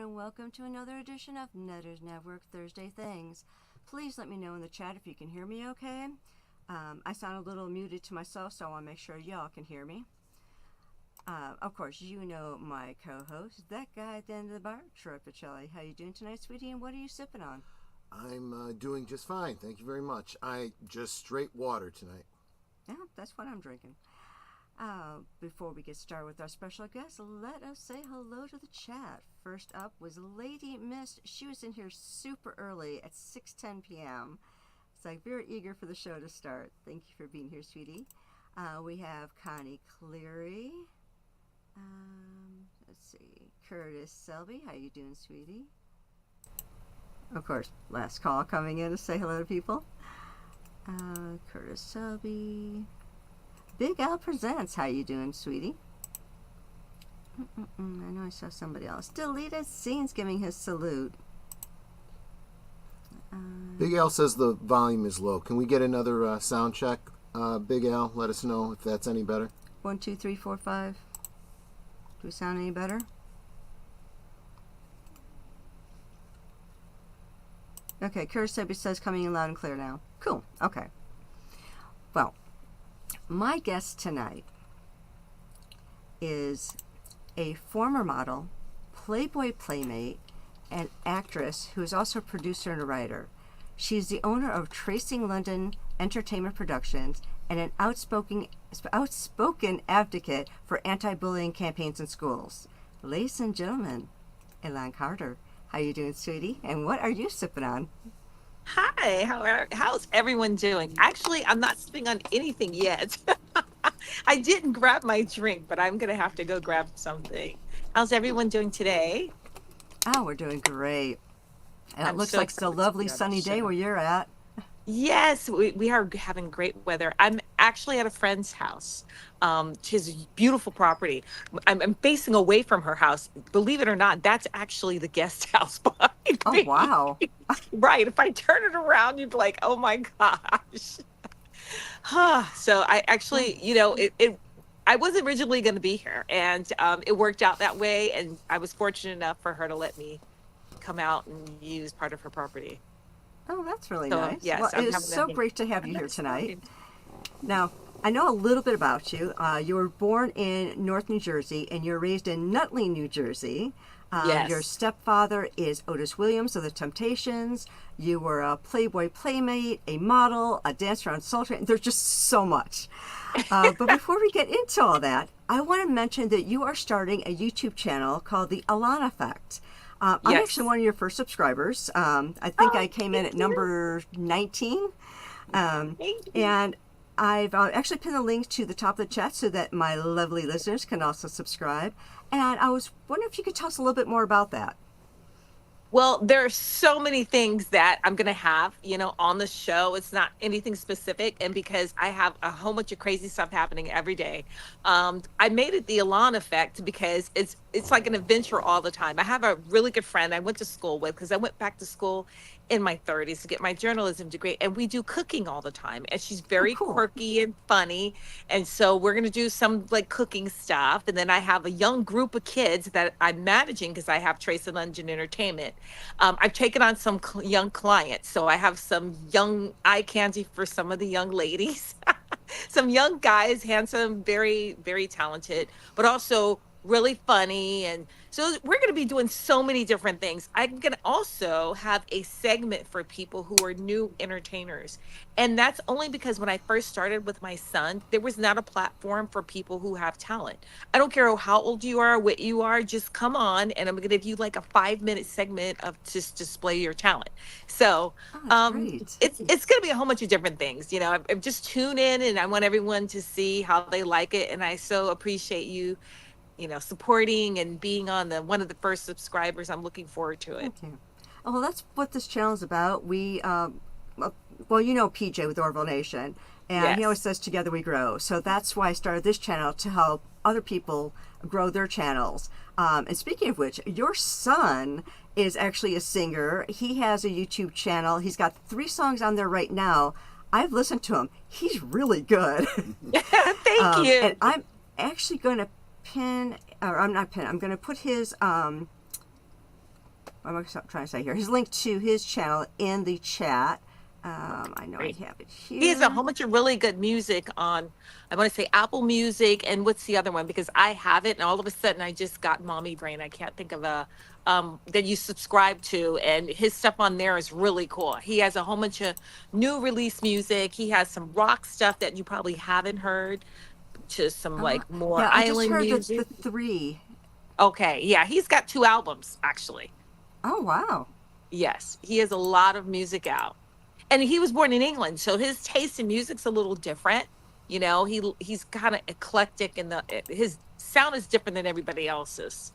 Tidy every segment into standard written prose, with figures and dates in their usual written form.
and welcome to another edition of Netters Network Thursday Things. Please let me know in the chat if you can hear me okay. I sound a little muted to myself, so I want to make sure y'all can hear me. Of course, you know my co-host, that guy at the end of the bar, Troy Pacelli. How you doing tonight, sweetie, and what are you sipping on? I'm doing just fine, thank you very much. I just straight water tonight. Yeah, that's what I'm drinking. Before we get started with our special guest, let us say hello to the chat. First up was Lady Myst. She was in here super early at 6:10 p.m. It's like very eager for the show to start. Thank you for being here, sweetie. We have Connie Cleary. Let's see, Curtis Selby. How you doing, sweetie? Of course, last call coming in to say hello to people. Curtis Selby. Big Al Presents. How you doing, sweetie? I know I saw somebody else. Deleted Scenes giving his salute. Big Al says the volume is low. Can we get another sound check? Big Al, let us know if that's any better. 1, 2, 3, 4, 5. Do we sound any better? Okay, Curtis Selby says coming in loud and clear now. Cool. Okay. Well, my guest tonight is a former model, Playboy Playmate, and actress who is also a producer and a writer. She's the owner of Tracing London Entertainment Productions and an outspoken advocate for anti-bullying campaigns in schools. Ladies and gentlemen, Elan Carter. How you doing, sweetie? And what are you sipping on? Hi, how's everyone doing? Actually, I'm not sipping on anything yet. I didn't grab my drink, but I'm going to have to go grab something. How's everyone doing today? Oh, we're doing great. And it looks so like it's a lovely sunny day where you're at. Yes, we are having great weather. I'm actually at a friend's house. She has a beautiful property. I'm facing away from her house. Believe it or not, that's actually the guest house behind Oh, me. wow. Right. If I turn it around, you'd be like, oh my gosh. So I actually, I was originally going to be here, and it worked out that way. And I was fortunate enough for her to let me come out and use part of her property. Oh, that's really So, nice. yes, Well, I'm it is having so a- great to have you I'm here tonight. excited. Now, I know a little bit about you. You were born in North New Jersey, and you're raised in Nutley, New Jersey. Yes. Your stepfather is Otis Williams of the Temptations. You were a Playboy Playmate, a model, a dancer on Soul Train. There's just so much. But before we get into all that, I want to mention that you are starting a YouTube channel called The Elan Effect. I'm Yes. actually one of your first subscribers. I think Oh, I came in thank at you. number 19. Thank you. And I've actually pinned a link to the top of the chat so that my lovely listeners can also subscribe. And I was wondering if you could tell us a little bit more about that. Well, there are so many things that I'm going to have, on the show. It's not anything specific. And because I have a whole bunch of crazy stuff happening every day, I made it the Elan effect because it's like an adventure all the time. I have a really good friend I went to school with because I went back to school in my 30s to get my journalism degree. And we do cooking all the time. And she's very cool. quirky and funny. And so we're going to do some like cooking stuff. And then I have a young group of kids that I'm managing because I have Trace and London Entertainment. I've taken on some young clients. So I have some young eye candy for some of the young ladies, some young guys, handsome, very, very talented, but also really funny. And so we're going to be doing so many different things. I'm going to also have a segment for people who are new entertainers. And that's only because when I first started with my son, there was not a platform for people who have talent. I don't care how old you are, what you are, just come on and I'm going to give you like a 5-minute segment of just display your talent. So Oh, that's great. it's going to be a whole bunch of different things. I'm just tune in and I want everyone to see how they like it. And I so appreciate you supporting and being on one of the first subscribers. I'm looking forward to it. Thank you. Oh, well, that's what this channel is about. We, well, you know PJ with Orville Nation, and he always Yes. says, together we grow. So that's why I started this channel, to help other people grow their channels. And speaking of which, your son is actually a singer. He has a YouTube channel. He's got 3 songs on there right now. I've listened to him. He's really good. Thank you. And I'm actually going to I'm going to put his what am I trying to say here? His link to his channel in the chat. I know Great. I have it He has a here. whole bunch of really good music on, I want to say Apple Music, and what's the other one? Because I have it, and all of a sudden I just got mommy brain. I can't think of a that you subscribe to, and his stuff on there is really cool. He has a whole bunch of new release music. He has some rock stuff that you probably haven't heard, to some like more Yeah, I just island heard music. the three. Okay, yeah, he's got 2 albums actually. Oh, wow. Yes, he has a lot of music out. And he was born in England, so his taste in music's a little different. You know, he's kind of eclectic, and his sound is different than everybody else's.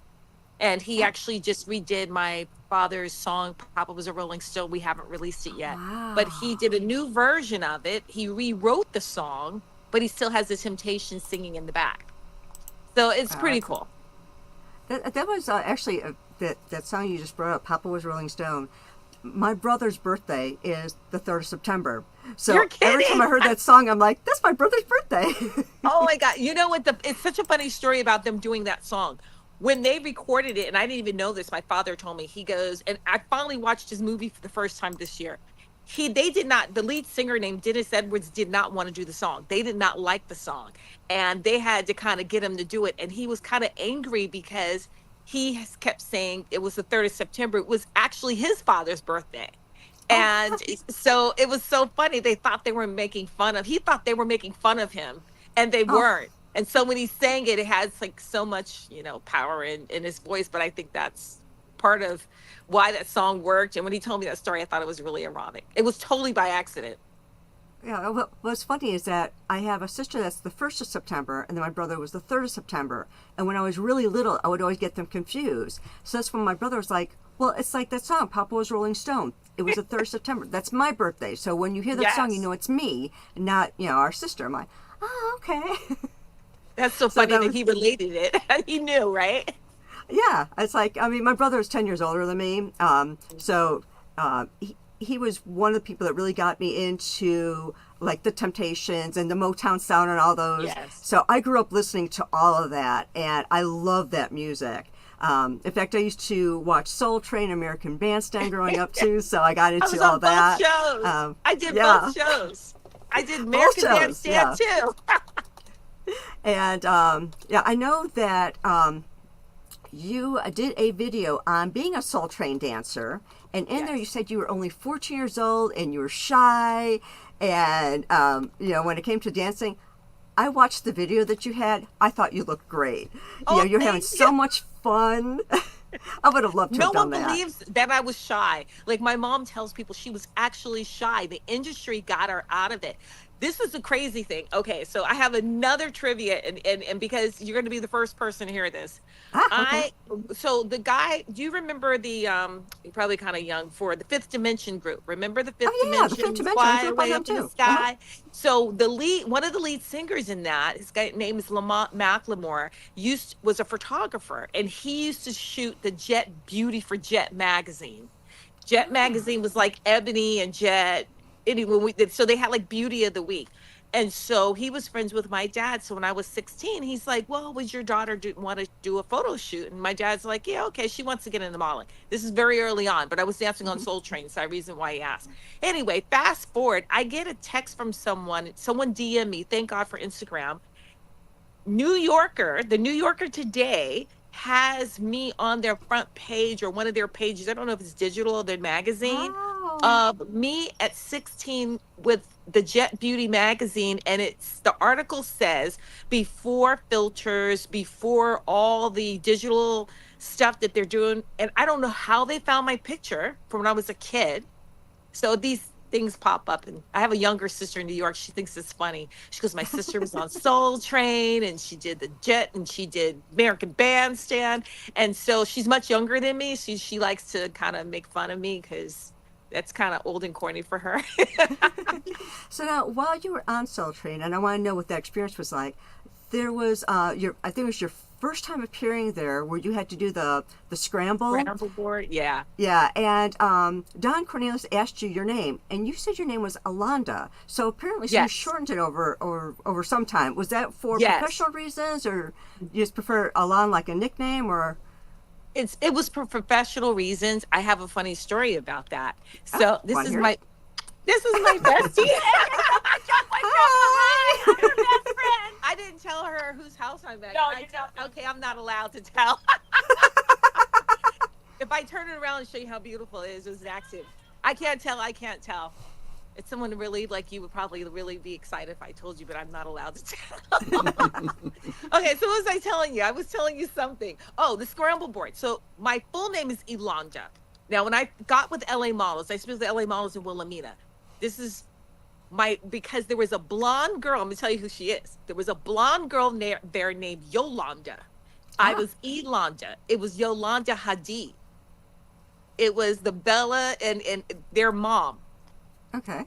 And he Yeah. actually just redid my father's song, Papa Was a Rolling Stone. We haven't released it yet, but he Wow. did a new version of it. He rewrote the song, but he still has the Temptations singing in the back. So it's Wow, pretty that's cool. that was actually that song you just brought up. Papa Was Rolling Stone. My brother's birthday is the 3rd of September. So You're every time kidding. I heard that song, I'm like, that's my brother's birthday. Oh my God. You know what? It's such a funny story about them doing that song. When they recorded it, and I didn't even know this, my father told me, he goes, and I finally watched his movie for the first time this year. They did not, the lead singer named Dennis Edwards did not want to do the song. They did not like the song. And they had to kind of get him to do it. And he was kind of angry because he has kept saying it was the 3rd of September. It was actually his father's birthday. Oh, And so it was so funny. They thought they were making fun of, he thought they were making fun of him, and they oh, weren't. And so when he sang it, it has like so much, power in his voice. But I think that's part of why that song worked. And when he told me that story, I thought it was really ironic. It was totally by accident. yeah. What's funny is that I have a sister that's the 1st of September, and then my brother was the 3rd of September. And when I was really little, I would always get them confused. So that's when my brother was like, well, it's like that song, Papa Was Rolling Stone. It was the 3rd of September. That's my birthday. So when you hear that song, you Yes. know it's me, not, our sister. I'm like, oh, okay. That's so So funny that that was, he related it. He knew, right? yeah, it's like, I mean, my brother is 10 years older than me. So he was one of the people that really got me into like the Temptations and the Motown sound and all those. Yes. So I grew up listening to all of that, and I love that music. In fact, I used to watch Soul Train, American Bandstand growing up too, so I got I into was all on both that. shows. I did Yeah, both shows. I did both American shows, Bandstand yeah. too. And yeah, I know that you did a video on being a Soul Train dancer, and in there you Yes. said you were only 14 years old and you were shy, and when it came to dancing, I watched the video that you had. I thought you looked great. Oh, You're having thank you. so much fun. I would have loved to No have one done that. believes that I was shy. Like my mom tells people she was actually shy. The industry got her out of it. This is the crazy thing. Okay, so I have another trivia, and because you're going to be the first person to hear this. Ah, okay. I so the guy, do you remember you're probably kind of young, for the Fifth Dimension group? Remember the Fifth Oh yeah, the Fifth Dimension, Dimension. I Fly grew up on Away them Up in the too. Uh huh. Sky? So one of the lead singers in that, his guy name is Lamont Macklemore, was a photographer, and he used to shoot the Jet Beauty for Jet magazine. Jet magazine was like Ebony and Jet. Anyway, so they had like Beauty of the Week. And so he was friends with my dad. So when I was 16, he's like, well, would your daughter want to do a photo shoot? And my dad's like, yeah, okay, she wants to get into modeling. This is very early on, but I was dancing on Hmm. Soul Train. So I reason why he asked. Anyway, fast forward, I get a text from someone DM me. Thank God for Instagram. The New Yorker today has me on their front page or one of their pages. I don't know if it's digital or their magazine, Oh. of me at 16 with the Jet Beauty magazine. And the article says, before filters, before all the digital stuff that they're doing. And I don't know how they found my picture from when I was a kid. So these things pop up, and I have a younger sister in New York. She thinks it's funny. She goes, my sister was on Soul Train, and she did the Jet, and she did American Bandstand. And so she's much younger than me. She likes to kind of make fun of me because that's kind of old and corny for her. So now, while you were on Soul Train, and I want to know what that experience was like, there was I think it was your first time appearing there, where you had to do the scramble. Scramble board, yeah. Yeah, and Don Cornelius asked you your name, and you said your name was Alanda. So apparently, you Yes. shortened it over some time. Was that for Yes. professional reasons, or you just prefer Alan like a nickname, or? It was for professional reasons. I have a funny story about that. Oh, So want to hear it? this is my bestie. Hi. Her best friend. I didn't tell her whose house I'm at. No, Can I you tell? don't. Okay, I'm not allowed to tell. If I turn it around and show you how beautiful it is an accident. I can't tell. I can't tell. It's someone really like you would probably really be excited if I told you, but I'm not allowed to tell. Okay, so what was I telling you? I was telling you something. Oh, the scramble board. So my full name is Elonda. Now, when I got with LA Models, I spoke with LA Models in Wilhelmina. This is because there was a blonde girl. I'm gonna tell you who she is. There was a blonde girl there named Yolanda. I was Elonda. It was Yolanda Hadid. It was the Bella and their mom. Okay.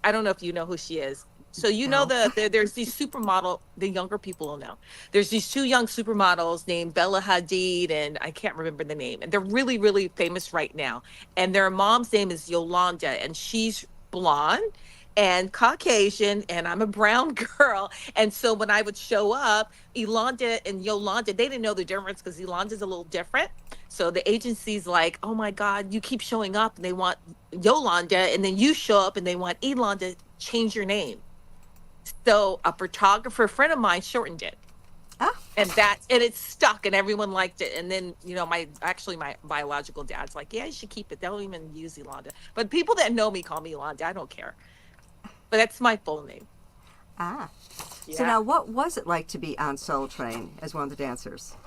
I don't know if you know who she is. So you know No. there's these supermodel, the younger people will know. There's these two young supermodels named Bella Hadid and I can't remember the name. And they're really, really famous right now. And their mom's name is Yolanda and she's blonde and Caucasian and I'm a brown girl. And so when I would show up, Elonda and Yolanda, they didn't know the difference because Yolanda's a little different. So the agency's like, oh my God, you keep showing up and they want Yolanda, and then you show up and they want Eland, change your name. So a photographer friend of mine shortened it. Ah. And it stuck and everyone liked it. And then, my biological dad's like, yeah, you should keep it. They don't even use Elonda. But people that know me call me Elonda. I don't care. But that's my full name. Ah. Yeah. So now, what was it like to be on Soul Train as one of the dancers?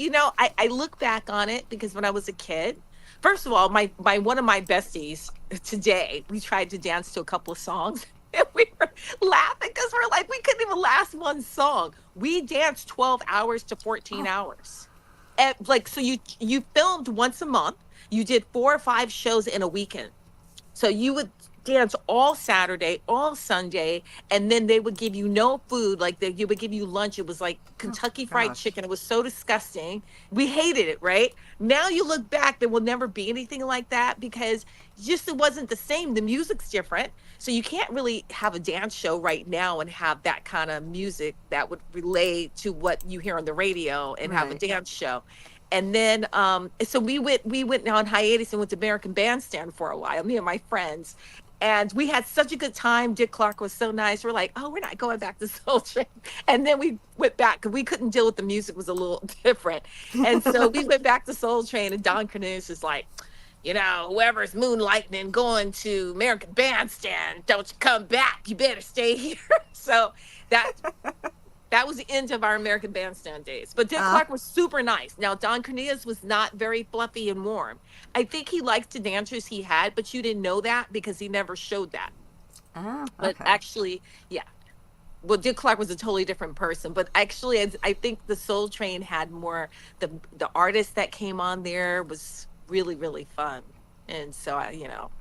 I look back on it because when I was a kid, first of all, my one of my besties today, we tried to dance to a couple of songs and we were laughing because we're like, we couldn't even last one song. We danced 12 hours to 14 hours. And so you filmed once a month. You did 4 or 5 shows in a weekend. So you would dance all Saturday, all Sunday, and then they would give you no food. You would give you lunch. It was like Kentucky Fried gosh. Chicken. It was so disgusting. We hated it, right? Now you look back, there will never be anything like that because it wasn't the same. The music's different. So you can't really have a dance show right now and have that kind of music that would relate to what you hear on the radio and have a Right. dance show. And then, so we went on hiatus and went to American Bandstand for a while, me and my friends. And we had such a good time. Dick Clark was so nice. We're like, oh, we're not going back to Soul Train. And then we went back because we couldn't deal with the music was a little different. And so we went back to Soul Train and Don Cornelius is like, whoever's moonlighting and going to American Bandstand, don't you come back. You better stay here. So that was the end of our American Bandstand days. But Dick Clark was super nice. Now, Don Cornelius was not very fluffy and warm. I think he liked the dancers he had, but you didn't know that because he never showed that. Ah. But Okay. actually, yeah. Well, Dick Clark was a totally different person. But actually, I think the Soul Train had more, the artist that came on there was really, really fun. And so,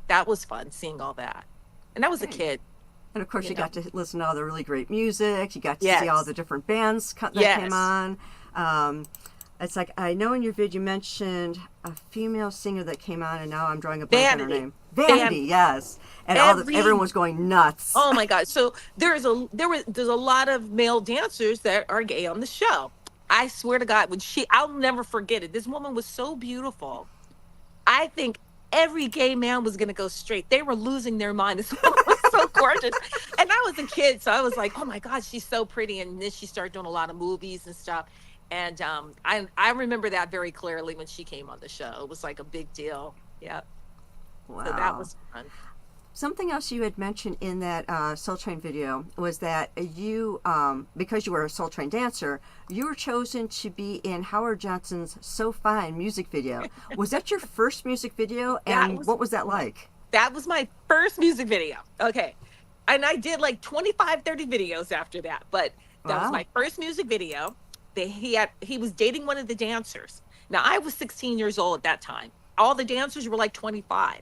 that was fun seeing all that. And I was a kid. And of course, you know. got to listen to all the really great music. You got to see Yes. all the different bands that Yes. came on. It's like, I know in your video you mentioned a female singer that came on, and now I'm drawing a blank on her Vanity. name. Vanity, yes. And everyone was going nuts. Oh my God. So there's a lot of male dancers that are gay on the show. I swear to God, I'll never forget it. This woman was so beautiful. I think every gay man was going to go straight. They were losing their mind. This woman was so gorgeous. And I was a kid, so I was like, oh my God, she's so pretty. And then she started doing a lot of movies and stuff. And I remember that very clearly when she came on the show. It was like a big deal. Yeah. Wow. So that was fun. Something else you had mentioned in that Soul Train video was that you, because you were a Soul Train dancer, you were chosen to be in Howard Johnson's So Fine music video. Was that your first music video? And what was that like? That was my first music video. Okay. And I did like 25, 30 videos after that. But that was Wow. my first music video. He was dating one of the dancers. Now, I was 16 years old at that time. All the dancers were like 25.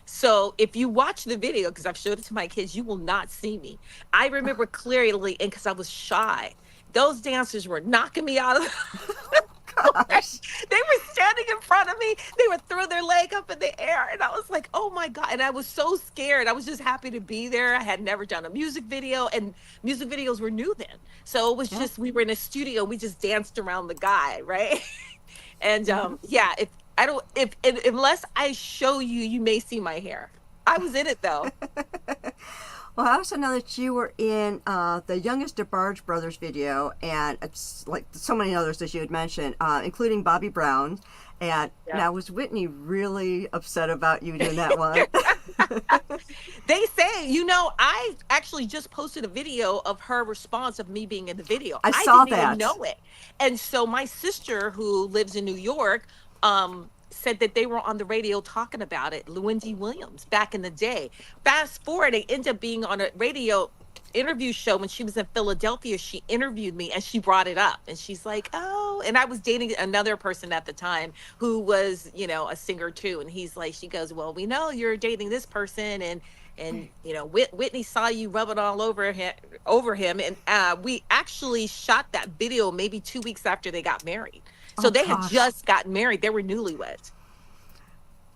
So if you watch the video, because I've showed it to my kids, you will not see me. I remember clearly, and because I was shy, those dancers were knocking me out of the Gosh. They were standing in front of me. They would throw their leg up in the air. And I was like, oh my God. And I was so scared. I was just happy to be there. I had never done a music video, and music videos were new then. So it was just, we were in a studio. We just danced around the guy, right? And yeah, if I don't, if unless I show you, you may see my hair. I was in it though. Well, I also know that you were in the Youngest DeBarge Brothers video, and it's like so many others as you had mentioned, including Bobby Brown. And Yeah. now, was Whitney really upset about you doing that one? They say, you know, I actually just posted a video of her response of me being in the video. I I saw didn't even that. know it. And so my sister, who lives in New York, said that they were on the radio talking about it, Wendy Williams, back in the day. Fast forward, they end up being on a radio interview show when she was in Philadelphia. She interviewed me and she brought it up. And she's like, oh, and I was dating another person at the time who was, you know, a singer too. And he's like, she goes, well, we know you're dating this person. And you know, Whitney saw you rubbing all over him, and we actually shot that video maybe 2 weeks after they got married. So Oh they had gosh. just gotten married. They were newlyweds.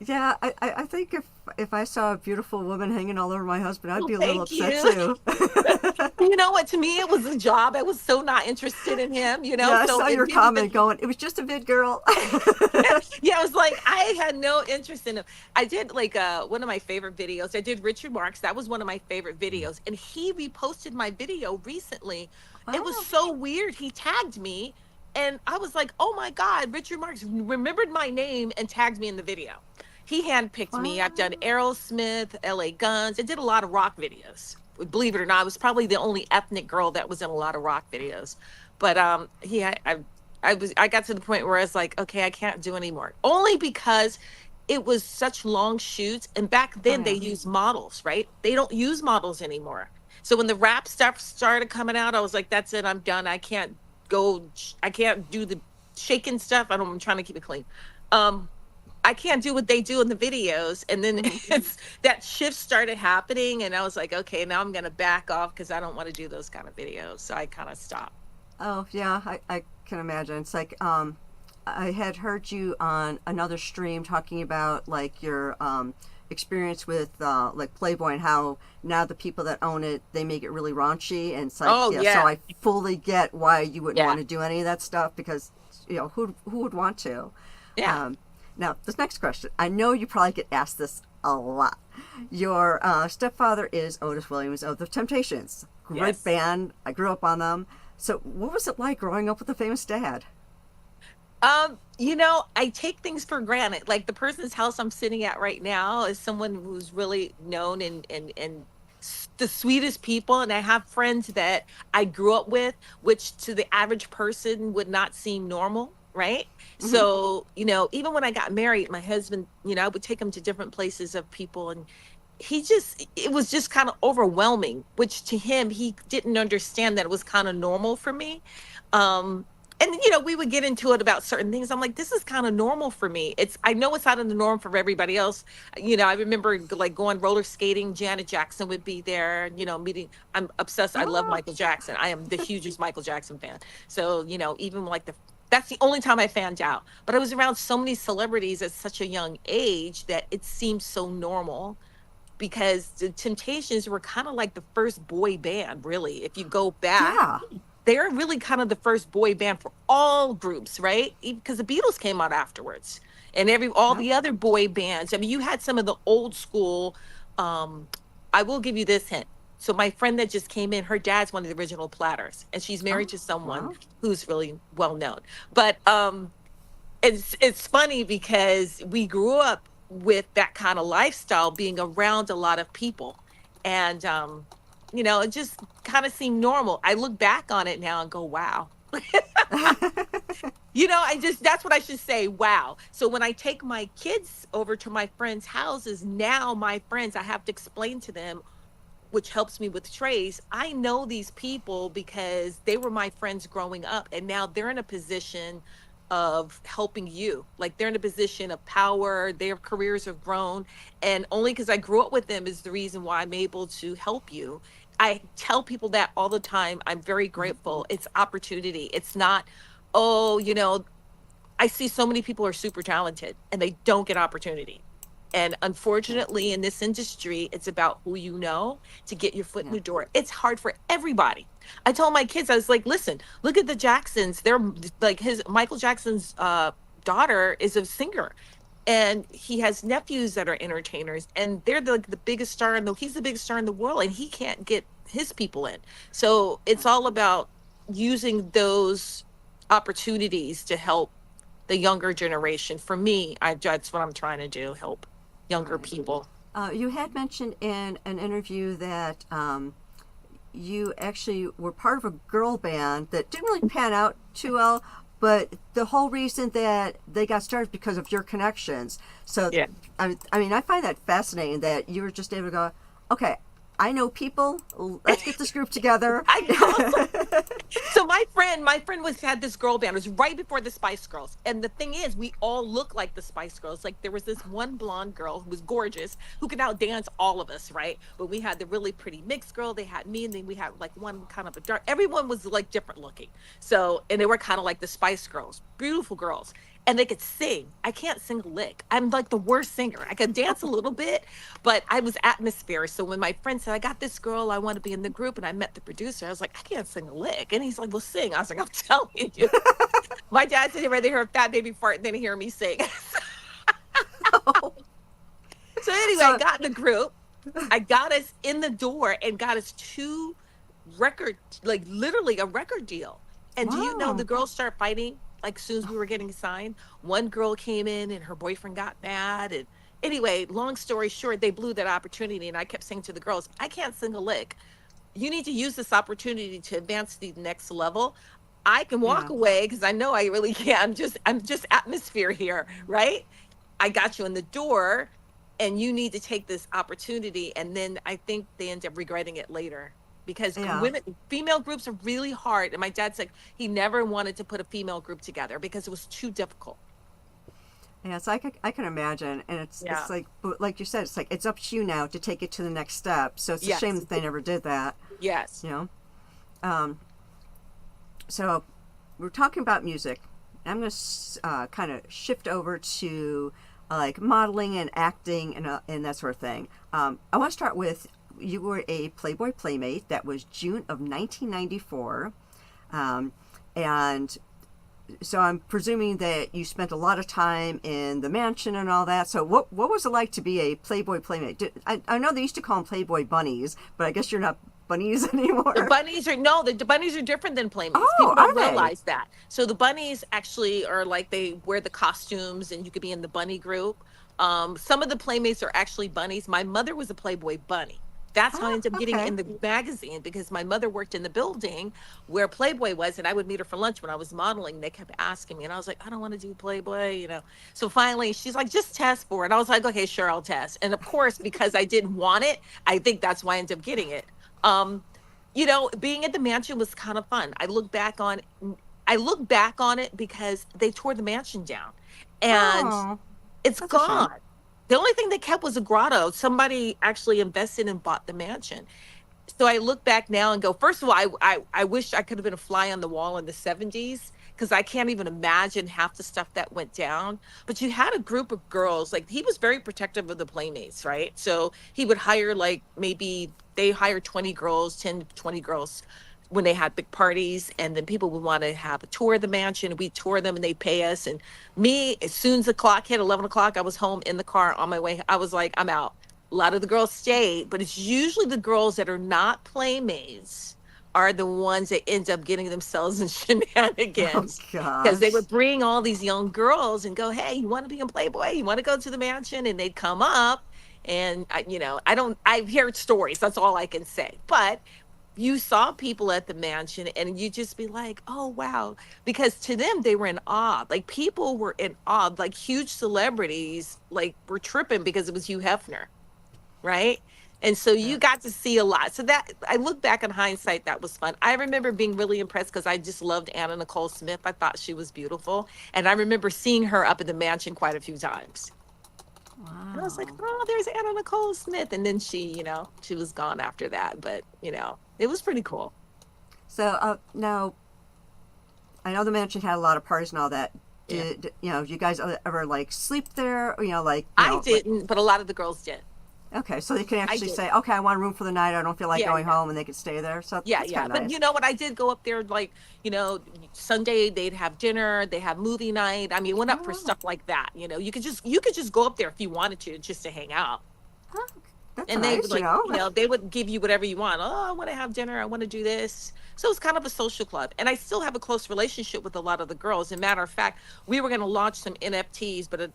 Yeah, I think if I saw a beautiful woman hanging all over my husband, I'd Well, be a little thank upset you. too. You know what? To me, it was a job. I was so not interested in him. You Yeah, know, I so saw it your didn't comment even. going, it was just a vid girl. Yeah, I was like, I had no interest in him. I did like one of my favorite videos. I did Richard Marks. That was one of my favorite videos, and he reposted my video recently. It was Oh, so weird. He tagged me, and I was like, oh my god, Richard Marks remembered my name and tagged me in the video. He handpicked me. I've done wow. Aerosmith, LA Guns. I did a lot of rock videos. Believe it or not, I was probably the only ethnic girl that was in a lot of rock videos. But I got to the point where I was like, okay, I can't do anymore. Only because it was such long shoots, and back Oh, then they yeah. used models, right? They don't use models anymore. So when the rap stuff started coming out, I was like, that's it, I'm done. I can't go. I can't do the shaking stuff. I'm trying to keep it clean. Um, I can't do what they do in the videos. And then it's that shift started happening, and I was like, okay, now I'm gonna back off because I don't want to do those kind of videos. So I kind of stopped. Oh, yeah, I can imagine. It's like, I had heard you on another stream talking about like your experience with like Playboy and how now the people that own it, they make it really raunchy, and it's like, Oh yeah, so yeah, I fully get why you wouldn't yeah, want to do any of that stuff because who would want to. yeah. um, Now this next question, I know you probably get asked this a lot. Your stepfather is Otis Williams of the Temptations, great Yes. band. I grew up on them. So what was it like growing up with a famous dad? You know, I take things for granted. Like the person's house I'm sitting at right now is someone who's really known and the sweetest people. And I have friends that I grew up with, which to the average person would not seem normal, right? Hmm. So, you know, even when I got married, my husband, you know, I would take him to different places of people, and it was just kind of overwhelming, which to him, he didn't understand that it was kind of normal for me. And you know, we would get into it about certain things. I'm like, this is kind of normal for me. I know it's out of the norm for everybody else. You know, I remember like going roller skating. Janet Jackson would be there, you know, meeting. I'm obsessed. I love Oh, Michael Jackson. I am the hugest Michael Jackson fan. So, you know, even like that's the only time I found out. But I was around so many celebrities at such a young age that it seemed so normal, because the Temptations were kind of like the first boy band, really. If you go back, yeah. they're really kind of the first boy band for all groups, right? Because the Beatles came out afterwards, and all Yep. the other boy bands. I mean, you had some of the old school. Um, I will give you this hint. So my friend that just came in, her dad's one of the original Platters, and she's married Oh, to someone wow. who's really well known. But it's funny because we grew up with that kind of lifestyle, being around a lot of people, and you know, it just kind of seemed normal. I look back on it now and go, wow. You know, I just, that's what I should say, wow. So when I take my kids over to my friends' houses, now my friends, I have to explain to them, which helps me with trays. I know these people because they were my friends growing up, and now they're in a position of helping you. Like they're in a position of power, their careers have grown, and only because I grew up with them is the reason why I'm able to help you. I tell people that all the time. I'm very grateful. It's opportunity. It's not, oh, you know, I see so many people are super talented and they don't get opportunity. And Yeah. unfortunately, in this industry, it's about who you know to get your foot in Yeah. the door. It's hard for everybody. I told my kids, I was like, listen, look at the Jacksons. They're like his Michael Jackson's daughter is a singer, and he has nephews that are entertainers, and they're like the biggest star in the he's the biggest star in the world, and he can't get his people in. So it's all about using those opportunities to help the younger generation. For me, that's what I'm trying to do, help younger Right. people. You had mentioned in an interview that you actually were part of a girl band that didn't really pan out too well, but the whole reason that they got started because of your connections. So, Yeah. I mean, I find that fascinating that you were just able to go, okay, I know people, let's get this group together. I know. So my friend was had this girl band. It was right before the Spice Girls. And the thing is, we all look like the Spice Girls. Like there was this one blonde girl who was gorgeous, who could outdance all of us, right? But we had the really pretty mixed girl. They had me, and then we had like one kind of a dark. Everyone was like different looking. So, and they were kind of like the Spice Girls, beautiful girls. And they could sing. I can't sing a lick. I'm like the worst singer. I could dance a little bit, but I was atmosphere. So when my friend said, I got this girl, I want to be in the group, and I met the producer, I was like, I can't sing a lick. And he's like, well, sing. I was like, I'm telling you. My dad said he'd rather hear a fat baby fart than hear me sing. So anyway, I So, got in the group. I got us in the door and got us two record, like literally a record deal. And do you know the wow. girls start fighting? Like soon as we were getting signed, one girl came in and her boyfriend got mad. And anyway, long story short, they blew that opportunity. And I kept saying to the girls, I can't sing a lick. You need to use this opportunity to advance to the next level. I can walk Yeah. away because I know I really can. I'm just atmosphere here, right? I got you in the door, and you need to take this opportunity. And then I think they end up regretting it later, because Yeah. women, female groups are really hard. And my dad said he never wanted to put a female group together because it was too difficult. Yeah, so I can imagine, and Yeah. it's like, but like you said, it's like it's up to you now to take it to the next step. So it's a shame Yes. that they never did that, Yes. you know. Um, so we're talking about music. I'm going to kind of shift over to like modeling and acting and that sort of thing. I want to start with you were a Playboy Playmate. That was June of 1994, and so I'm presuming that you spent a lot of time in the mansion and all that. So what was it like to be a Playboy Playmate? I know they used to call them Playboy bunnies, but I guess you're not bunnies The anymore. bunnies are no, the bunnies are different than playmates. Oh, People don't are they? realize that. So the bunnies actually are like they wear the costumes, and you could be in the bunny group. Some of the playmates are actually bunnies. My mother was a Playboy bunny. That's how I Oh, ended up getting okay. in the magazine, because my mother worked in the building where Playboy was, and I would meet her for lunch when I was modeling. They kept asking me, and I was like, I don't want to do Playboy. So finally, she's like, just test for it. And I was like, okay, sure, I'll test. And of course, because I didn't want it, I think that's why I ended up getting it. Um, being at the mansion was kind of fun. I look back on it because they tore the mansion down, and Oh, it's that's a shame. gone. The only thing they kept was a grotto. Somebody actually invested and bought the mansion. So I look back now and go, first of all, I wish I could have been a fly on the wall in the 70s, because I can't even imagine half the stuff that went down. But you had a group of girls, like he was very protective of the playmates, right? So he would hire like maybe they hired 20 girls, 10 to 20 girls when they had big parties, and then people would want to have a tour of the mansion. We tour them and they pay us. And me, as soon as the clock hit 11 o'clock, I was home in the car on my way. I was like, I'm out. A lot of the girls stay, but it's usually the girls that are not playmates are the ones that end up getting themselves in Oh shenanigans, because they gosh. would bring all these young girls and go, hey, you want to be in Playboy? You want to go to the mansion? And they'd come up. And I've heard stories. That's all I can say. But you saw people at the mansion and you just be like, oh, wow. Because to them, they were in awe. Like people were in awe. Like huge celebrities, like were tripping because it was Hugh Hefner, right? And so Yeah. you got to see a lot. So that I look back in hindsight, that was fun. I remember being really impressed because I just loved Anna Nicole Smith. I thought she was beautiful. And I remember seeing her up at the mansion quite a few times. And I was like, Wow. oh, there's Anna Nicole Smith. And then she was gone after that. But, it was pretty cool. So now I know the mansion had a lot of parties and all that. Yeah. Did you guys ever like sleep there? Or, I like didn't, but a lot of the girls did. Okay, so they can I actually did. say, okay, I want a room for the night. I don't feel like Yeah, going yeah. home, and they can stay there. So Yeah, that's yeah. kind of But nice. you know what? I did go up there like, Sunday they'd have dinner, they have movie night. I mean, went up for Oh, wow. stuff like that. You could just go up there if you wanted to just to hang out. Oh, that's And they would nice, you like, know. they would give you whatever you want. Oh, I want to have dinner. I want to do this. So it's kind of a social club. And I still have a close relationship with a lot of the girls. As a matter of fact, we were going to launch some NFTs, but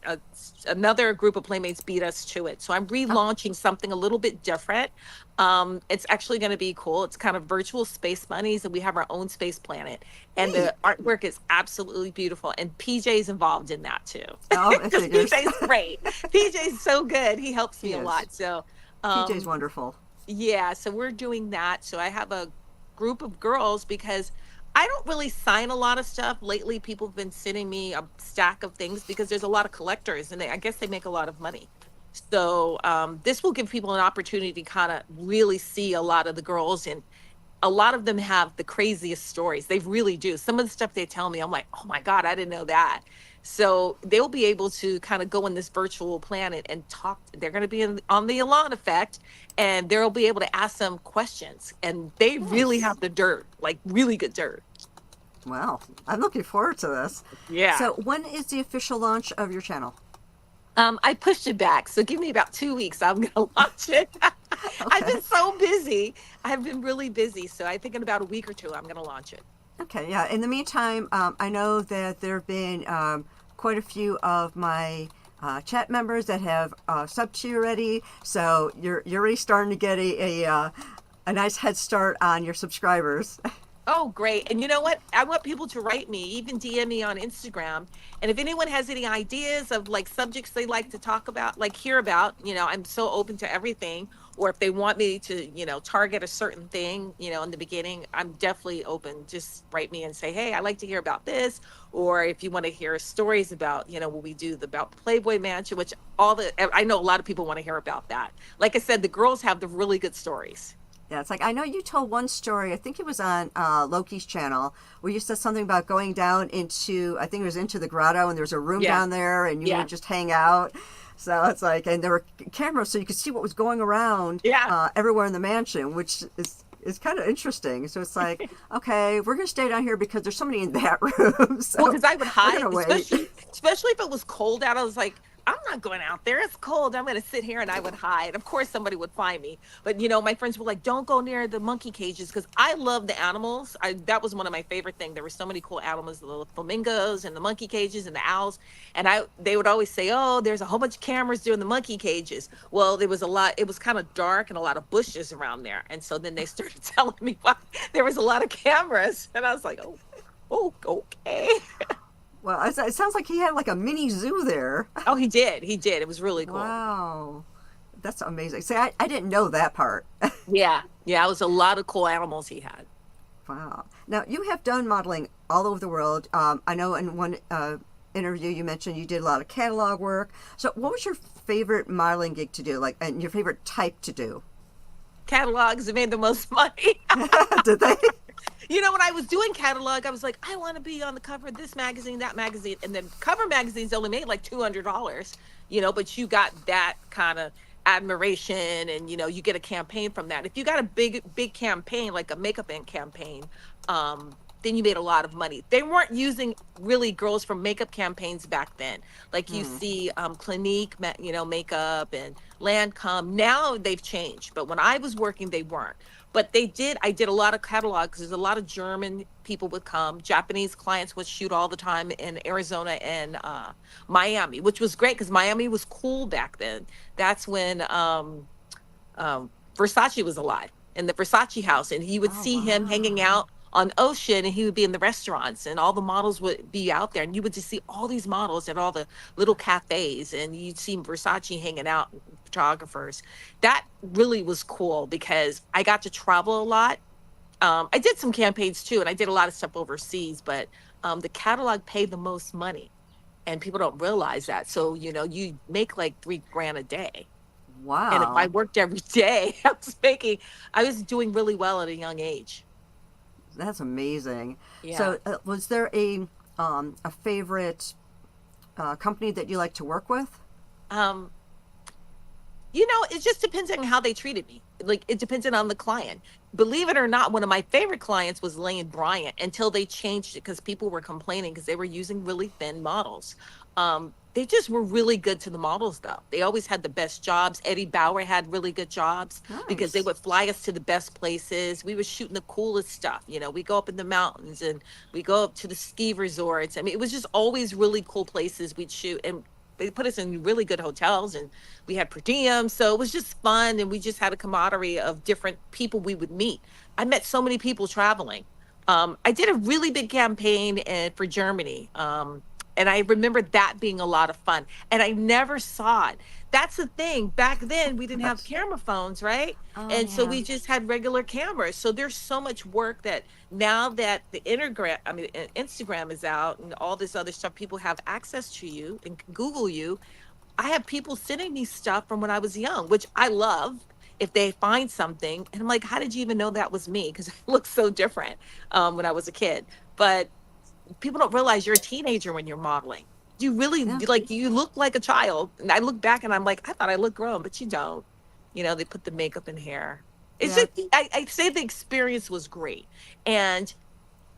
another group of playmates beat us to it. So I'm Oh, relaunching something a little bit different. It's actually going to be cool. It's kind of virtual space bunnies, and we have our own space planet. And the neat. artwork is absolutely beautiful. And PJ's involved in that too. Oh, it Because figures. PJ's great. PJ's so good. He helps He me a is. lot. So PJ's um, wonderful. yeah, so we're doing that. So I have a group of girls because I don't really sign a lot of stuff. Lately, people have been sending me a stack of things because there's a lot of collectors and I guess they make a lot of money. So this will give people an opportunity to kind of really see a lot of the girls, and a lot of them have the craziest stories. They really do. Some of the stuff they tell me, I'm like, oh my God, I didn't know that. So they'll be able to kind of go in this virtual planet and talk. They're going to be on the Elan effect, and they'll be able to ask them questions. And they really Nice. have the dirt, like really good dirt. Wow, I'm looking forward to this. Yeah. So, when is the official launch of your channel? I pushed it back. So give me about 2 weeks. I'm going to launch it. I've Okay. been so busy. I've been really busy. So I think in about a week or two, I'm going to launch it. Okay, yeah. In the meantime, I know that there have been quite a few of my chat members that have subbed to you already. So you're already starting to get a nice head start on your subscribers. Oh, great. And you know what? I want people to write me, even DM me on Instagram. And if anyone has any ideas of like subjects they like to talk about, like hear about, I'm so open to everything. Or if they want me to, target a certain thing, in the beginning, I'm definitely open. Just write me and say, hey, I like to hear about this. Or if you want to hear stories about, what we do about Playboy Mansion, which I know a lot of people want to hear about that. Like I said, the girls have the really good stories. Yeah, it's like I know you told one story. I think it was on Loki's channel where you said something about going down into, I think it was into the grotto, and there was a room Yeah. down there, and you Yeah. would just hang out. So it's like, and there were cameras, so you could see what was going around Yeah. everywhere in the mansion, which is kind of interesting. So it's like, okay, we're gonna stay down here because there's somebody in that room. Well, So because I would we're hide, gonna wait. especially if it was cold out. I was like, I'm not going out there. It's cold. I'm going to sit here, and I would hide. Of course, somebody would find me. But my friends were like, "Don't go near the monkey cages," because I love the animals. That was one of my favorite things. There were so many cool animals, the little flamingos and the monkey cages and the owls. And they would always say, "Oh, there's a whole bunch of cameras doing the monkey cages." Well, there was a lot. It was kind of dark and a lot of bushes around there. And so then they started telling me why there was a lot of cameras, and I was like, "Oh, okay." Well, it sounds like he had like a mini zoo there. Oh, he did. He did. It was really cool. Wow, that's amazing. See, I didn't know that part. Yeah. Yeah. It was a lot of cool animals he had. Wow. Now, you have done modeling all over the world. I know in one interview you mentioned you did a lot of catalog work. So, what was your favorite modeling gig to do? Like, and your favorite type to do? Catalogs have made the most money. Did they? When I was doing catalog, I was like, I want to be on the cover of this magazine, that magazine. And then cover magazines only made like $200, but you got that kind of admiration, and, you get a campaign from that. If you got a big campaign, like a makeup campaign, then you made a lot of money. They weren't using really girls for makeup campaigns back then. Like you see Clinique, makeup and Lancome. Now they've changed. But when I was working, they weren't. But I did a lot of catalogs. There's a lot of German people would come. Japanese clients would shoot all the time in Arizona and Miami, which was great because Miami was cool back then. That's when Versace was alive in the Versace house, and you would Oh, see him hanging wow. out on Ocean, and he would be in the restaurants, and all the models would be out there, and you would just see all these models at all the little cafes, and you'd see Versace hanging out, photographers. That really was cool because I got to travel a lot. I did some campaigns too, and I did a lot of stuff overseas, but the catalog paid the most money, and people don't realize that. So, you make like $3,000 a day. And if I Wow. worked every day, I was doing really well at a young age. That's amazing. Yeah. So, was there a favorite company that you like to work with? Um, It just depends on how they treated me. Like, it depended on the client. Believe it or not, one of my favorite clients was Lane Bryant until they changed it because people were complaining because they were using really thin models. They just were really good to the models, though. They always had the best jobs. Eddie Bauer had really good jobs because they Nice. would fly us to the best places. We were shooting the coolest stuff. We go up in the mountains and we go up to the ski resorts. I mean, it was just always really cool places we'd shoot. And they put us in really good hotels and we had per diem. So it was just fun. And we just had a camaraderie of different people we would meet. I met so many people traveling. I did a really big campaign for Germany. And I remember that being a lot of fun. And I never saw it. That's the thing. Back then, we didn't have camera phones, right? Oh And so yeah. we just had regular cameras. So there's so much work that now that Instagram is out and all this other stuff, people have access to you and can Google you. I have people sending me stuff from when I was young, which I love if they find something. And I'm like, how did you even know that was me? Because it looks so different when I was a kid. But people don't realize you're a teenager when you're modeling. You really Yeah. like you look like a child. And I look back and I'm like, I thought I looked grown, but you don't. They put the makeup and hair. It's Yeah. just I say the experience was great. And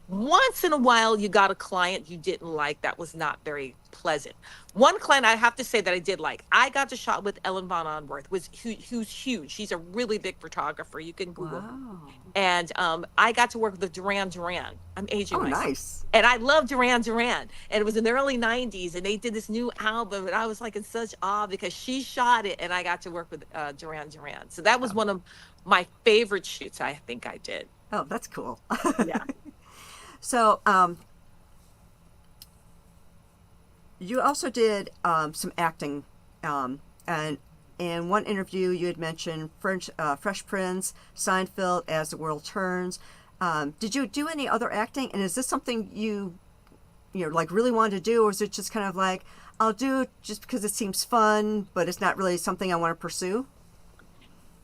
once in a while you got a client you didn't like that was not very pleasant. One client I have to say that I did like, I got to shot with Ellen Von Onworth, who's huge. She's a really big photographer. You can Google her. Wow. And I got to work with Duran Duran. I'm aging Oh, myself. nice. And I love Duran Duran. And it was in the early 90s and they did this new album and I was like in such awe because she shot it and I got to work with Duran Duran. So that was Oh, one of my favorite shoots I think I did. oh, that's cool. Yeah. So, you also did some acting, and in one interview you had mentioned Fresh Prince, Seinfeld, As the World Turns. Did you do any other acting? And is this something you know, like really wanted to do, or is it just kind of like, I'll do it just because it seems fun, but it's not really something I want to pursue?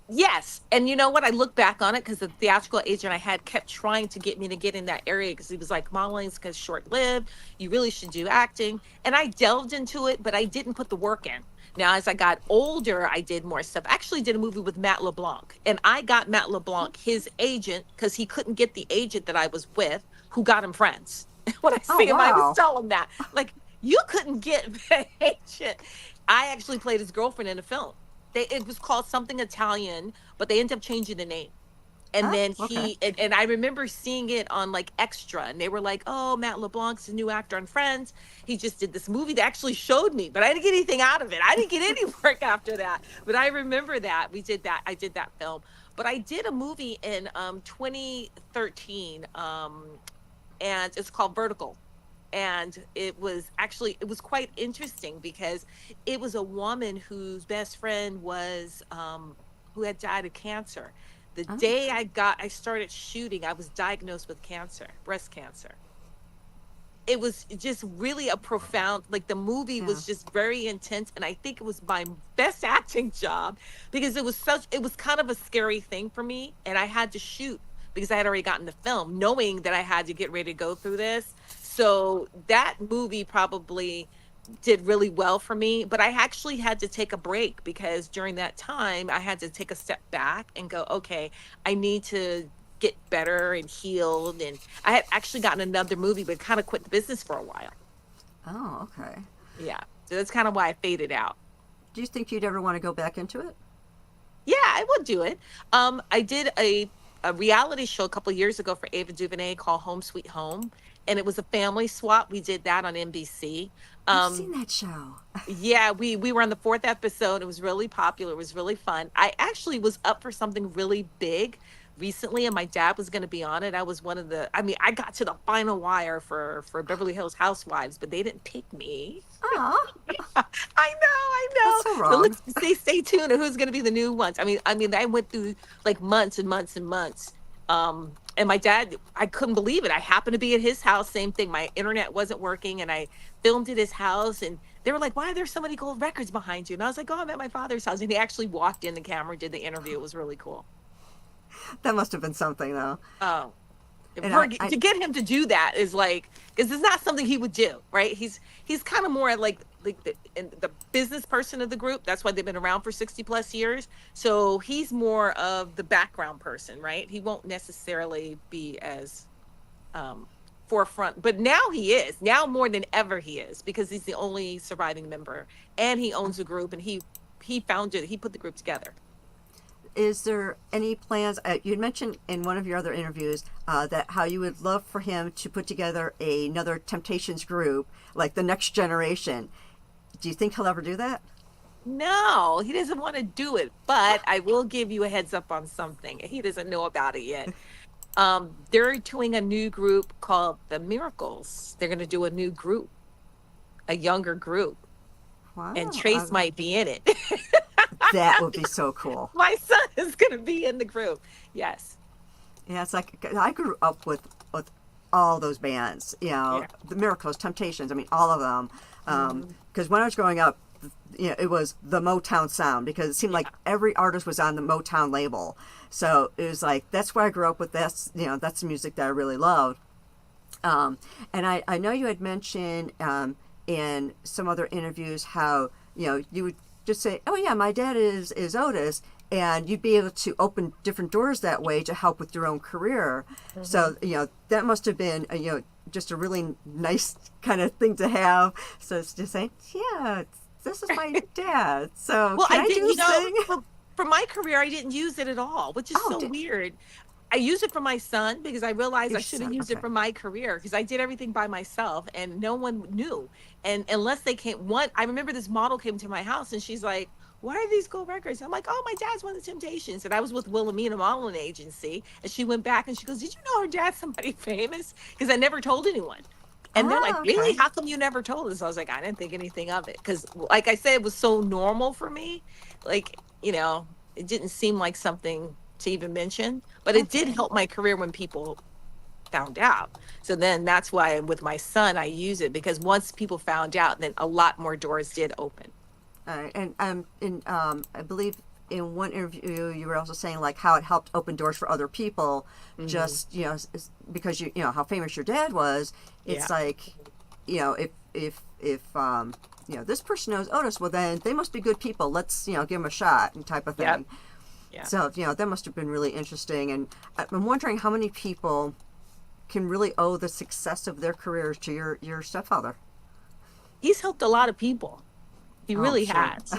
Yes. And you know what? I look back on it because the theatrical agent I had kept trying to get me to get in that area because he was like, modeling's because short lived. You really should do acting. And I delved into it, but I didn't put the work in. Now, as I got older, I did more stuff. I actually did a movie with Matt LeBlanc, and I got Matt LeBlanc his agent because he couldn't get the agent that I was with who got him friends. When I Oh see him, I was wow. telling him that. Like, you couldn't get the agent. I actually played his girlfriend in a film. It was called something Italian, but they ended up changing the name. And Oh, then okay. and I remember seeing it on like Extra, and they were like, "Oh, Matt LeBlanc's a new actor on Friends. He just did this movie." They actually showed me, but I didn't get anything out of it. I didn't get any work after that. But I remember that we did that. I did that film. But I did a movie in 2013, and it's called Vertical. And it was quite interesting because it was a woman whose best friend was who had died of cancer. The Oh, day I started shooting, I was diagnosed with cancer, breast cancer. It was just really a profound, like, the movie yeah. was just very intense, and I think it was my best acting job because it was kind of a scary thing for me, and I had to shoot because I had already gotten the film knowing that I had to get ready to go through this. So that movie probably did really well for me, but I actually had to take a break because during that time I had to take a step back and go, okay, I need to get better and healed. And I had actually gotten another movie, but kind of quit the business for a while. Oh, okay. Yeah. So that's kind of why I faded out. Do you think you'd ever want to go back into it? Yeah, I would do it. I did a reality show a couple of years ago for Ava DuVernay called Home Sweet Home, and it was a family swap. We did that on NBC. I've seen Um, that show. yeah, we were on the fourth episode. It was really popular. It was really fun. I actually was up for something really big recently, and my dad was going to be on it. I was one of the. I mean, I got to the final wire for Beverly Hills Housewives, but they didn't pick me. Oh, I that's so know. So wrong. let's stay tuned to who's going to be the new ones. I mean, I went through like months and months and months. And my dad, I couldn't believe it. I happened to be at his house. Same thing. My internet wasn't working, and I filmed at his house. And they were like, "Why are there so many gold records behind you?" And I was like, "Oh, I'm at my father's house." And he actually walked in the camera, did the interview. It was really cool. That must have been something, though. Oh, And to get him to do that is like, because it's not something he would do, right? He's kind of more like like the business person of the group. That's why they've been around for 60 plus years. So he's more of the background person, right? He won't necessarily be as forefront, but now he is. Now more than ever he is, because he's the only surviving member, and he owns a group, and he founded, he put the group together. Is there any plans? You mentioned in one of your other interviews that how you would love for him to put together another Temptations group, like the next generation. Do you think he'll ever do that? No, he doesn't want to do it, but I will give you a heads up on something. He doesn't know about it yet. They're doing a new group called the Miracles. They're going to do a new group, a younger group, Wow, and Trace might be in it. that would be so cool. My son is going to be in the group. Yes. Yeah, it's like I grew up with all those bands. You know, Yeah. the Miracles, Temptations. I mean, all of them. Because when I was growing up, you know, it was the Motown sound, because it seemed like every artist was on the Motown label. So it was like, that's where I grew up with. That's, you know, that's the music that I really loved. And I know you had mentioned in some other interviews how, you know, you would just say, oh yeah, my dad is Otis, and you'd be able to open different doors that way to help with your own career. So, you know, that must have been, you know, just a really nice kind of thing to have. So it's just saying, yeah, this is my dad. So Well, can I I didn't, do this thing? for my career, I didn't use it at all, which is so weird. I use it for my son because I realized Your I should have son, used okay. it for my career, because I did everything by myself and no one knew. And unless they came, I remember this model came to my house and she's like, why are these gold records? I'm like, oh, my dad's one of the Temptations. And I was with Wilhelmina Modeling Agency. And she went back and she goes, did you know her dad's somebody famous? Because I never told anyone. And they're like, Ah, really? okay. How come you never told us? I was like, I didn't think anything of it. Because, like I said, it was so normal for me. Like, you know, it didn't seem like something to even mention. But it did Okay. help my career when people found out. So then that's why with my son, I use it, because once people found out, then a lot more doors did open. And I believe in one interview you were also saying like how it helped open doors for other people. Just, you know, because you know how famous your dad was. It's Yeah. like, you know, if you know, this person knows Otis, well then they must be good people. Let's, you know, give them a shot and type of thing. Yep. Yeah. So, you know, that must have been really interesting. And I'm wondering how many people can really owe the success of their careers to your stepfather. He's helped a lot of people. He Oh, I'm really sure. has.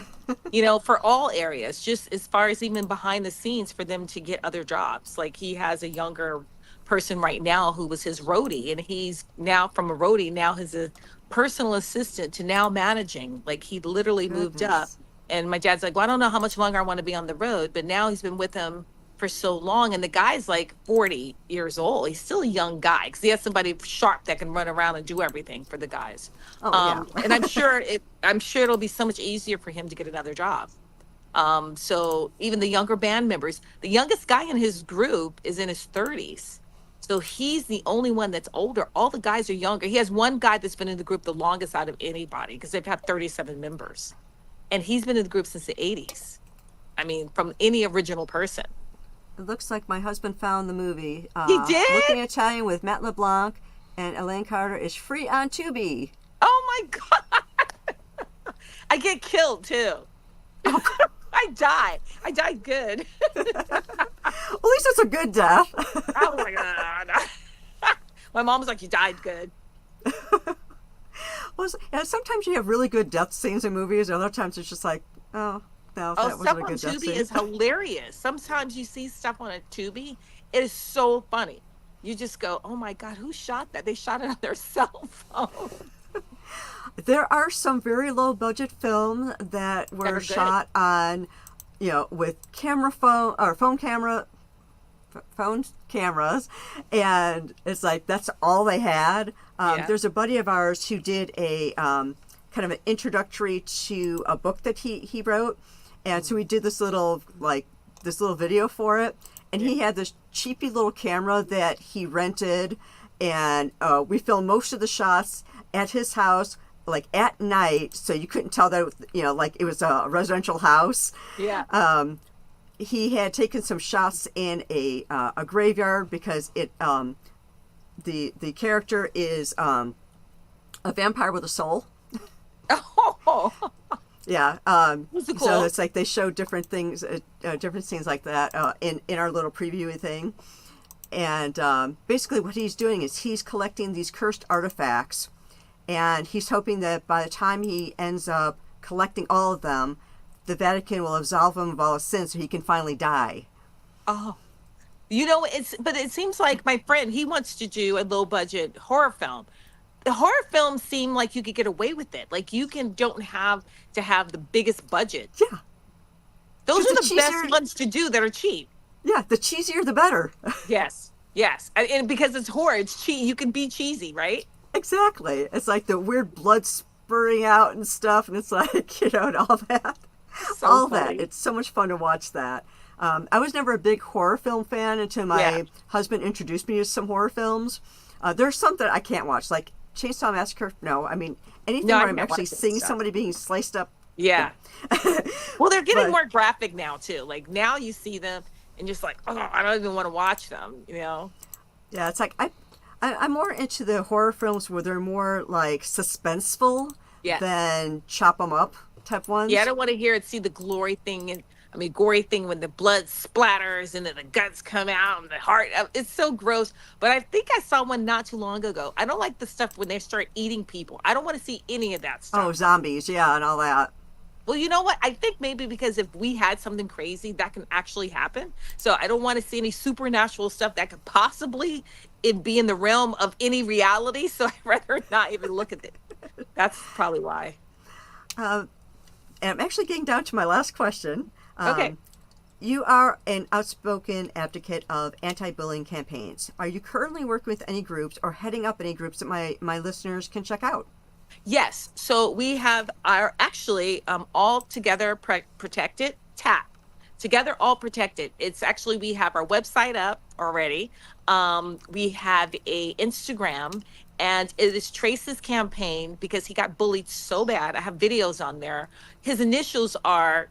You know, for all areas, just as far as even behind the scenes for them to get other jobs. Like he has a younger person right now who was his roadie, and he's now from a roadie, now he's a personal assistant to now managing. Like he literally moved up. Goodness. And my dad's like, well, I don't know how much longer I want to be on the road, but now he's been with him for so long. And the guy's like 40 years old. He's still a young guy because he has somebody sharp that can run around and do everything for the guys. Oh yeah. And I'm sure it'll be so much easier for him to get another job. So even the younger band members, the youngest guy in his group is in his 30s. So he's the only one that's older. All the guys are younger. He has one guy that's been in the group the longest out of anybody because they've had 37 members. And he's been in the group since the 80s. I mean, from any original person. It looks like my husband found the movie. He did? Looking Italian with Matt LeBlanc and Elan Carter is free on Tubi. Oh my God. I get killed too. I die. I died good. At least it's a good death. Oh my God. My mom was like, you died good. Well, yeah, sometimes you have really good death scenes in movies, and other times it's just like, oh, no, that Oh, wasn't stuff a on good death Tubi scene. is hilarious. Sometimes you see stuff on a Tubi. It is so funny. You just go, oh my God, who shot that? They shot it on their cell phone. There are some very low budget films that That were are good. shot on, you know, with phone cameras, and it's like that's all they had. Yeah. There's a buddy of ours who did a kind of an introductory to a book that he wrote, and so we did this little video for it, and he had this cheapy little camera that he rented, and we filmed most of the shots at his house like at night, so you couldn't tell that, you know, like it was a residential house. Yeah. He had taken some shots in a graveyard because the character is a vampire with a soul. Oh, Yeah. So musical. it's like they show different things, different scenes like that in our little preview thing. And basically, what he's doing is he's collecting these cursed artifacts, and he's hoping that by the time he ends up collecting all of them, the Vatican will absolve him of all his sins, so he can finally die. Oh, but it seems like my friend, he wants to do a low budget horror film. The horror films seem like you could get away with it. Like you can don't have to have the biggest budget. Yeah, Those because the are the best cheesier, ones to do that are cheap. yeah, the cheesier the better. Yes. Yes. And because it's horror, it's cheap. You can be cheesy, right? Exactly. It's like the weird blood spurting out and stuff, and it's like and all that, So all that. funny. It's so much fun to watch that. I was never a big horror film fan until Yeah. my husband introduced me to some horror films. There's some that I can't watch, like Chainsaw Massacre. No, I mean anything No, I where I'm can't actually watch that seeing stuff. somebody being sliced up. Yeah. Well, they're getting But more graphic now too. Like now you see them and just like, oh, I don't even want to watch them. yeah, it's like I'm more into the horror films where they're more like suspenseful Yes. than chop 'em up type Yeah, I ones. don't want to hear it, see the glory thing and I mean gory thing when the blood splatters and then the guts come out and the heart. It's so gross. But I think I saw one not too long ago. I don't like the stuff when they start eating people. I don't want to see any of that Oh, stuff. zombies, yeah, and all that. Well, you know what? I think maybe because if we had something crazy, that can actually happen. So I don't want to see any supernatural stuff that could possibly it be in the realm of any reality. So I'd rather not even look at it. That's probably why. Uh, and I'm actually getting down to my last question. Okay. You are an outspoken advocate of anti-bullying campaigns. Are you currently working with any groups or heading up any groups that my listeners can check out? Yes. So we have our actually all together protected tap. Together all protected. It's actually we have our website up already. We have a Instagram and it is Trace's campaign because he got bullied so bad. I have videos on there. His initials are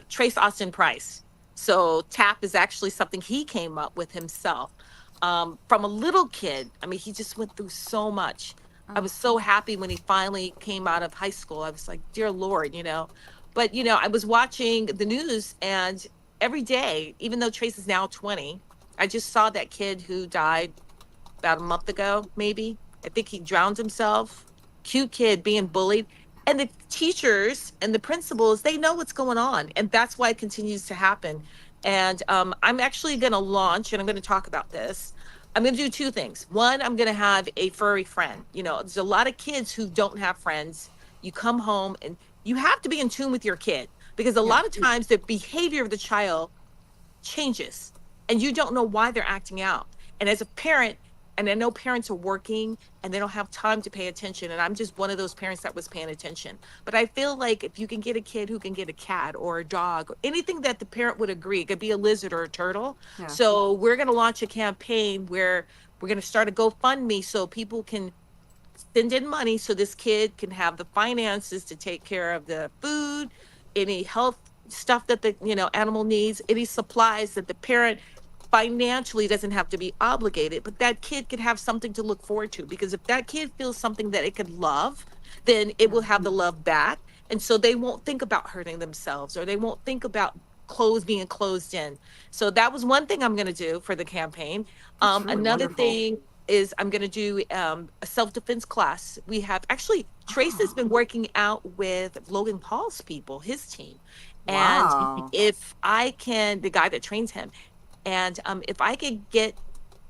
Trace Austin Price. So tap is actually something he came up with himself. From a little kid, I mean, he just went through so much. I was so happy when he finally came out of high school. I was like, dear Lord. But, I was watching the news and every day, even though Trace is now 20, I just saw that kid who died about a month ago, maybe. I think he drowned himself. Cute kid being bullied. And the teachers and the principals, they know what's going on. And that's why it continues to happen. And I'm actually going to launch, and I'm going to talk about this. I'm going to do two things. One, I'm going to have a furry friend. There's a lot of kids who don't have friends. You come home and you have to be in tune with your kid because a Yeah. lot of times the behavior of the child changes and you don't know why they're acting out. And as a parent, and I know parents are working and they don't have time to pay attention. And I'm just one of those parents that was paying attention. But I feel like if you can get a kid who can get a cat or a dog or anything that the parent would agree, it could be a lizard or a turtle. Yeah. So we're going to launch a campaign where we're going to start a GoFundMe so people can send in money so this kid can have the finances to take care of the food, any health stuff that the animal needs, any supplies that the parent financially doesn't have to be obligated, but that kid could have something to look forward to because if that kid feels something that it could love, then it will have the love back. And so they won't think about hurting themselves or they won't think about clothes being closed in. So that was one thing I'm going to do for the campaign. That's really Another wonderful. thing is I'm going to do a self-defense class. We have actually Trace has been working out with Logan Paul's people, his team. And Wow. if I can, the guy that trains him, and if I could get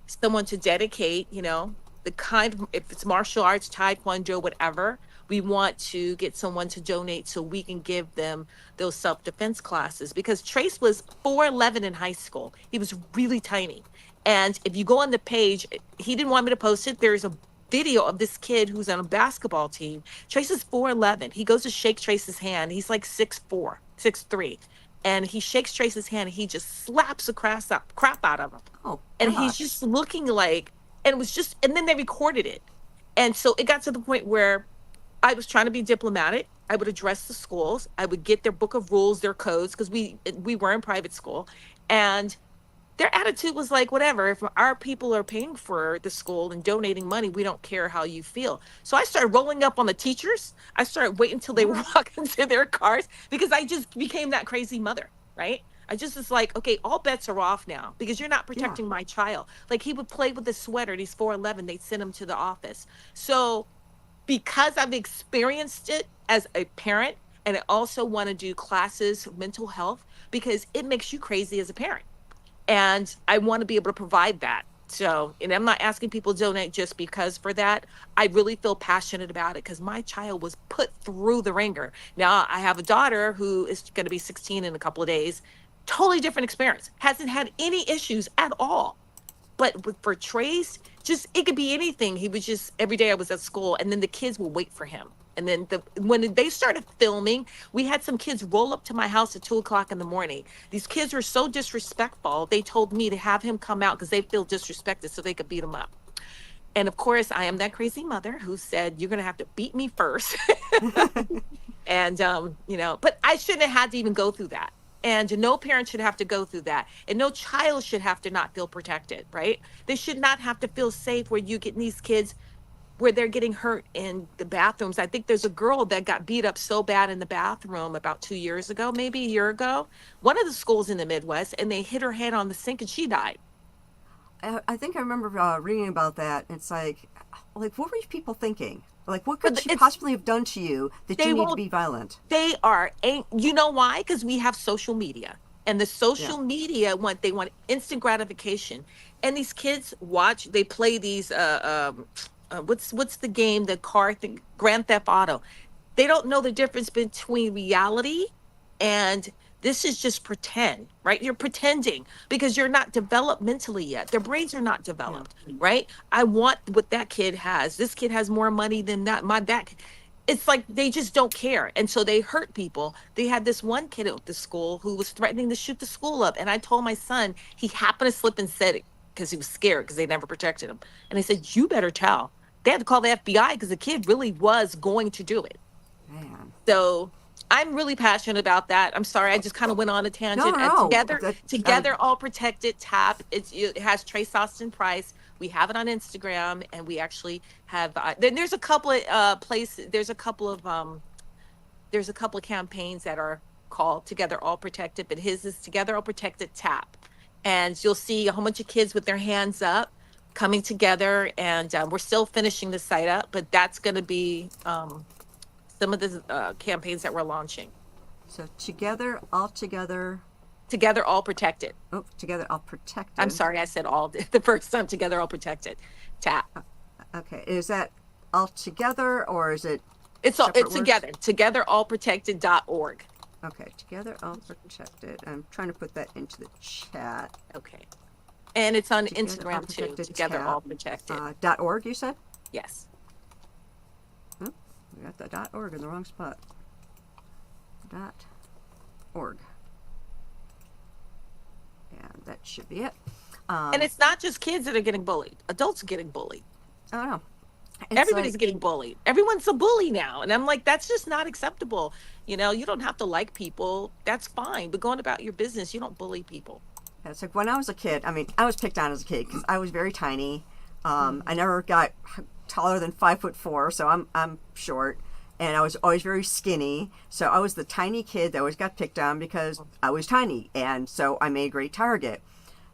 someone to dedicate, the kind of, if it's martial arts, taekwondo, whatever, we want to get someone to donate so we can give them those self-defense classes because Trace was 4'11" in high school. He was really tiny. And if you go on the page, he didn't want me to post it. There's a video of this kid who's on a basketball team. Trace is 4'11". He goes to shake Trace's hand. He's like 6'4", 6'3". And he shakes Trace's hand and he just slaps the crap out of him. Oh And he's gosh. just looking like, and it was just, and then they recorded it. And so it got to the point where I was trying to be diplomatic. I would address the schools. I would get their book of rules, their codes, because we were in private school. And Their attitude was like, whatever, if our people are paying for the school and donating money, we don't care how you feel. So I started rolling up on the teachers. I started waiting until they were What? walking to their cars because I just became that crazy mother, right? I just was like, okay, all bets are off now because you're not Yeah. protecting my child. Like he would play with a sweater and he's 4'11, they'd send him to the office. So because I've experienced it as a parent, and I also want to do classes of mental health because it makes you crazy as a parent, and I want to be able to provide that. So, and I'm not asking people to donate just because for that. I really feel passionate about it because my child was put through the ringer. Now I have a daughter who is going to be 16 in a couple of days. Totally different experience. Hasn't had any issues at all. But for Trace, just it could be anything. He was just every day I was at school, and then the kids will wait for him. And then when they started filming, we had some kids roll up to my house at 2 o'clock in the morning. These kids were so disrespectful. They told me to have him come out because they feel disrespected, so they could beat him up. And of course, I am that crazy mother who said, "You're gonna have to beat me first." And but I shouldn't have had to even go through that. And no parent should have to go through that. And no child should have to not feel protected, right? They should not have to feel safe where you get these kids where they're getting hurt in the bathrooms. I think there's a girl that got beat up so bad in the bathroom about 2 years ago, maybe a year ago, one of the schools in the Midwest, and they hit her head on the sink and she died. I think I remember reading about that. It's like what were you people thinking? Like, what could But she it's possibly have done to you that they you need to won't be violent? they are you know why? Because we have social media. And the Yeah. social media want instant gratification. And these kids watch, they play these what's the game, the car thing, Grand Theft Auto. They don't know the difference between reality and this is just pretend, right? You're pretending because you're not developed mentally yet. Their brains are not Yeah. developed, right? I want what that kid has. This kid has more money than that. It's like they just don't care. And so they hurt people. They had this one kid at the school who was threatening to shoot the school up. And I told my son, he happened to slip and said it because he was scared because they never protected him. And they said, "You better tell." They had to call the FBI because the kid really was going to do it. Man. So I'm really passionate about that. I'm sorry, I just kind of went on a No, tangent. no, And no. together, all protected tap. It has Trace Austin Price. We have it on Instagram, and we actually have. Then there's a couple of places. There's a couple of campaigns that are called Together All Protected, but his is Together All Protected Tap, and you'll see a whole bunch of kids with their hands up coming together, and we're still finishing the site up, but that's going to be some of the campaigns that we're launching. So together, all together. Together, all protected. Oh, together, all I'm protected. sorry, I said all the first time. Together, all protected. Tap. Okay, is that all together or is it It's all separate it's words? together. Togetherallprotected.org. Okay, together, all protected. I'm trying to put that into the chat. Okay. And it's on Together, all Instagram too. protected Together, tap. all protected. .org, you said? Yes. Oh, we got the .org in the wrong spot. .org. And that should be it. And it's not just kids that are getting bullied. Adults are getting bullied. I don't know. It's Everybody's like, getting bullied. Everyone's a bully now. And I'm like, that's just not acceptable. You don't have to like people. That's fine. But going about your business, you don't bully people. it's like when I was a kid. I mean, I was picked on as a kid because I was very tiny. I never got taller than 5'4", so I'm short, and I was always very skinny. So I was the tiny kid that always got picked on because I was tiny, and so I made a great target.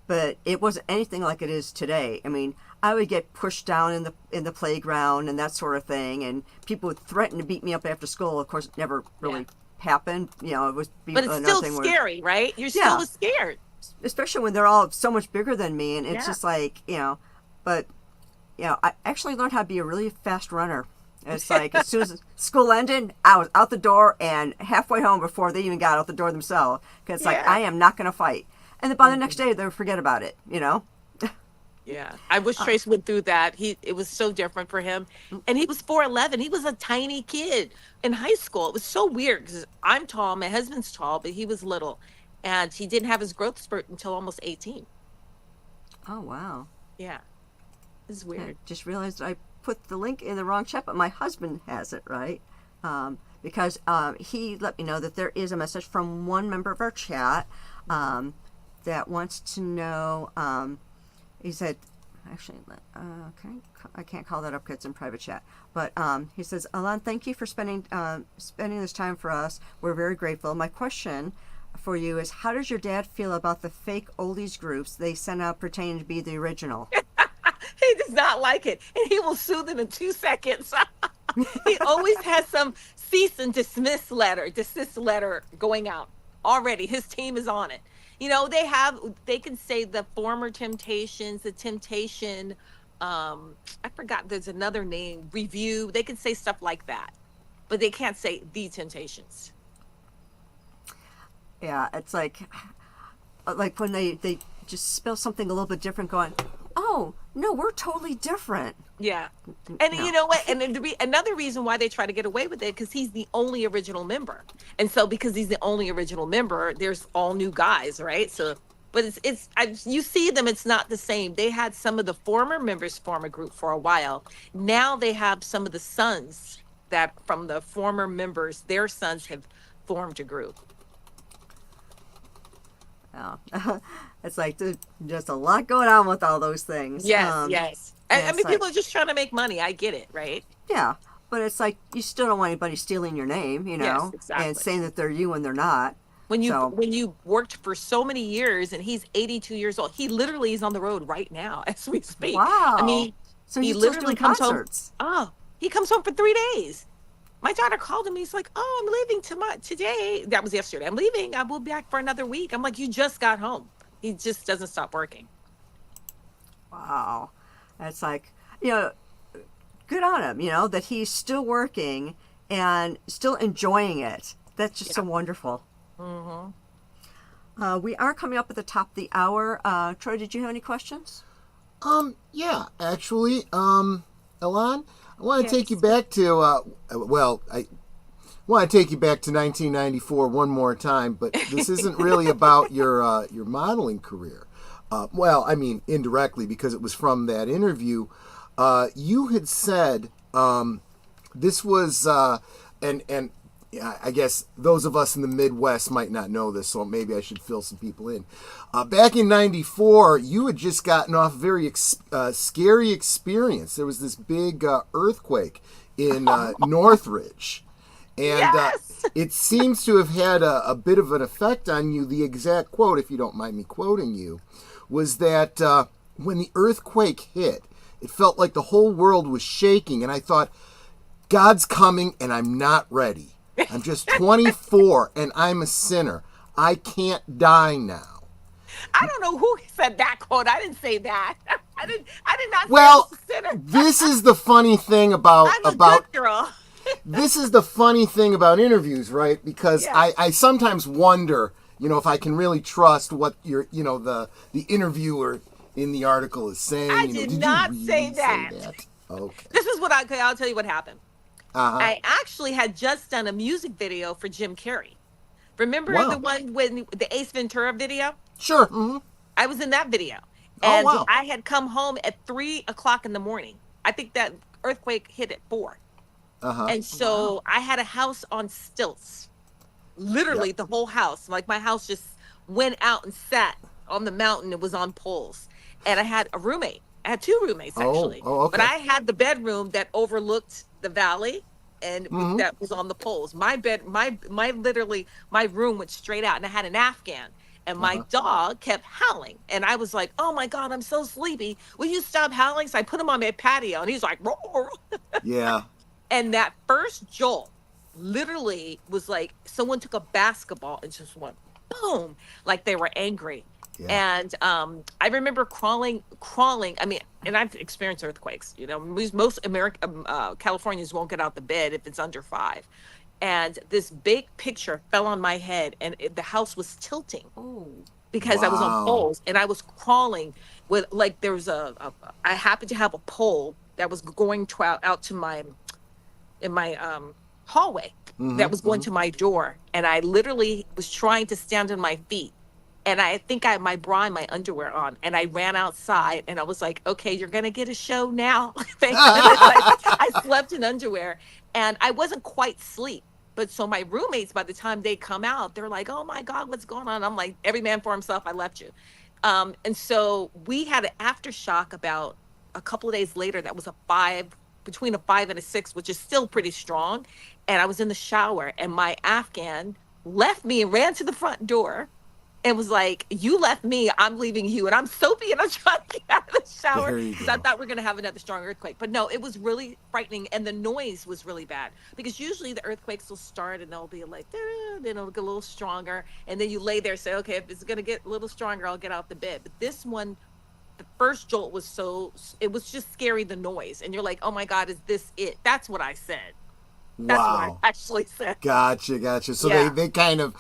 But it wasn't anything like it is today. I mean, I would get pushed down in the playground and that sort of thing, and people would threaten to beat me up after school. Of course, it never really happened. It was But it's another still thing where, scary, right? You're Yeah. still scared. especially when they're all so much bigger than me, and it's Yeah. just like But I actually learned how to be a really fast runner. It's like as soon as school ended, I was out the door and halfway home before they even got out the door themselves. Because it's like Yeah. I am not going to fight, and then by the next day they would forget about it. Yeah, I wish Trace went through that. It was so different for him, and he was 4'11". He was a tiny kid in high school. It was so weird because I'm tall, my husband's tall, but he was little, and he didn't have his growth spurt until almost 18. Oh wow! Yeah, it's I weird. just realized I put the link in the wrong chat, but my husband has it right. Because he let me know that there is a message from one member of our chat that wants to know. He said, actually, I can't call that up because it's in private chat. But he says, Elan, thank you for spending this time for us. We're very grateful. My question for you is, how does your dad feel about the fake oldies groups they send out pretending to be the original? He does not like it, and he will sue them in 2 seconds. He always has some cease and desist letter going out already. His team is on it. They can say the former Temptations, the Temptation, I forgot, there's another name, review. They can say stuff like that, but they can't say the Temptations. Yeah, it's like when they just spell something a little bit different, going, oh no, we're totally different. Yeah. And No. you know what? And then another reason why they try to get away with it, because he's the only original member. And so because he's the only original member, there's all new guys, right? So, but you see them, it's not the same. They had some of the former members form a group for a while. Now they have some of the sons that from the former members, their sons have formed a group. Oh. It's like there's just a lot going on with all those things. Yes, yes. I mean, it's people are just trying to make money. I get it, right? Yeah, but it's like you still don't want anybody stealing your name, Yes, exactly. and saying that they're you when they're not. When you So- when you worked for so many years, and he's 82 years old, he literally is on the road right now as we speak. Wow. I mean, So he he's still literally doing comes concerts. home. Oh, he comes home for 3 days. My daughter called him. He's like, "Oh, I'm leaving today." That was yesterday. "I'm leaving. I will be back for another week." I'm like, "You just got home." He just doesn't stop working. Wow, it's like good on him. That he's still working and still enjoying it. That's just so wonderful. Mm-hmm. We are coming up at the top of the hour. Troy, did you have any questions? Yeah, actually, Elan, I want to Yes. take you back to, I want to take you back to 1994 one more time, but this isn't really about your modeling career. Well, I mean, indirectly, because it was from that interview. You had said this was, and I guess those of us in the Midwest might not know this, so maybe I should fill some people in. Back in '94, you had just gotten off a very scary experience. There was this big earthquake in Northridge. And Yes! It seems to have had a bit of an effect on you. The exact quote, if you don't mind me quoting you, was that when the earthquake hit, it felt like the whole world was shaking. And I thought, God's coming and I'm not ready. I'm just 24 and I'm a sinner. I can't die now. I don't know who said that quote. I didn't say that. I did not say Well, I was a sinner. this is the funny thing about I'm a good girl. this is the funny thing about interviews, right? Because Yeah. I sometimes wonder, if I can really trust what the interviewer in the article is saying. I You know, did you not really say that. Okay. This is what I'll tell you what happened. Uh-huh. I actually had just done a music video for Jim Carrey. Remember Wow. the one when the Ace Ventura video? Sure. Mm-hmm. I was in that video. Oh, And wow. I had come home at 3:00 in the morning. I think that earthquake hit at 4. Uh-huh. And so I had a house on stilts. Literally the whole house. Like my house just went out and sat on the mountain. It was on poles. And I had a roommate. I had 2 roommates actually. Oh, okay. But I had the bedroom that overlooked the valley and Mhm. that was on the poles. My room went straight out and I had an Afghan. And my Uh-huh. dog kept howling. And I was like, "Oh my God, I'm so sleepy. Will you stop howling?" So I put him on my patio and he's like, "Roar." Yeah. And that first jolt literally was like someone took a basketball and just went boom, like they were angry. Yeah. And I remember crawling. I mean, and I've experienced earthquakes. Most Californians won't get out the bed if it's under 5. And this big picture fell on my head, and the house was tilting Oh, because I was on Wow. poles, and I was crawling with like there was I happened to have a pole that was going out to my hallway that was going to my door, and I literally was trying to stand on my feet, and I think I had my bra and my underwear on, and I ran outside, and I was like, "Okay, you're gonna get a show now." Thank goodness I slept in underwear, and I wasn't quite asleep, But so my roommates, by the time they come out, they're like, "Oh my God, what's going on?" I'm like, "Every man for himself. I left you." And so we had an aftershock about a couple of days later. That was a five, between a 5 and a 6, which is still pretty strong. And I was in the shower, and my Afghan left me and ran to the front door and was like, "You left me, I'm leaving you." And I'm soapy and I'm trying to get out of the shower There you because I go. thought we are going to have another strong earthquake. But no, it was really frightening. And the noise was really bad because usually the earthquakes will start and they'll be like, "Da," then it'll get a little stronger. And then you lay there and say, "Okay, if it's going to get a little stronger, I'll get out the bed." But this one, the first jolt was it was just scary, the noise. And you're like, "Oh my God, is this it?" That's what I said. That's what I Wow. actually said. Gotcha, gotcha. So Yeah. they kind of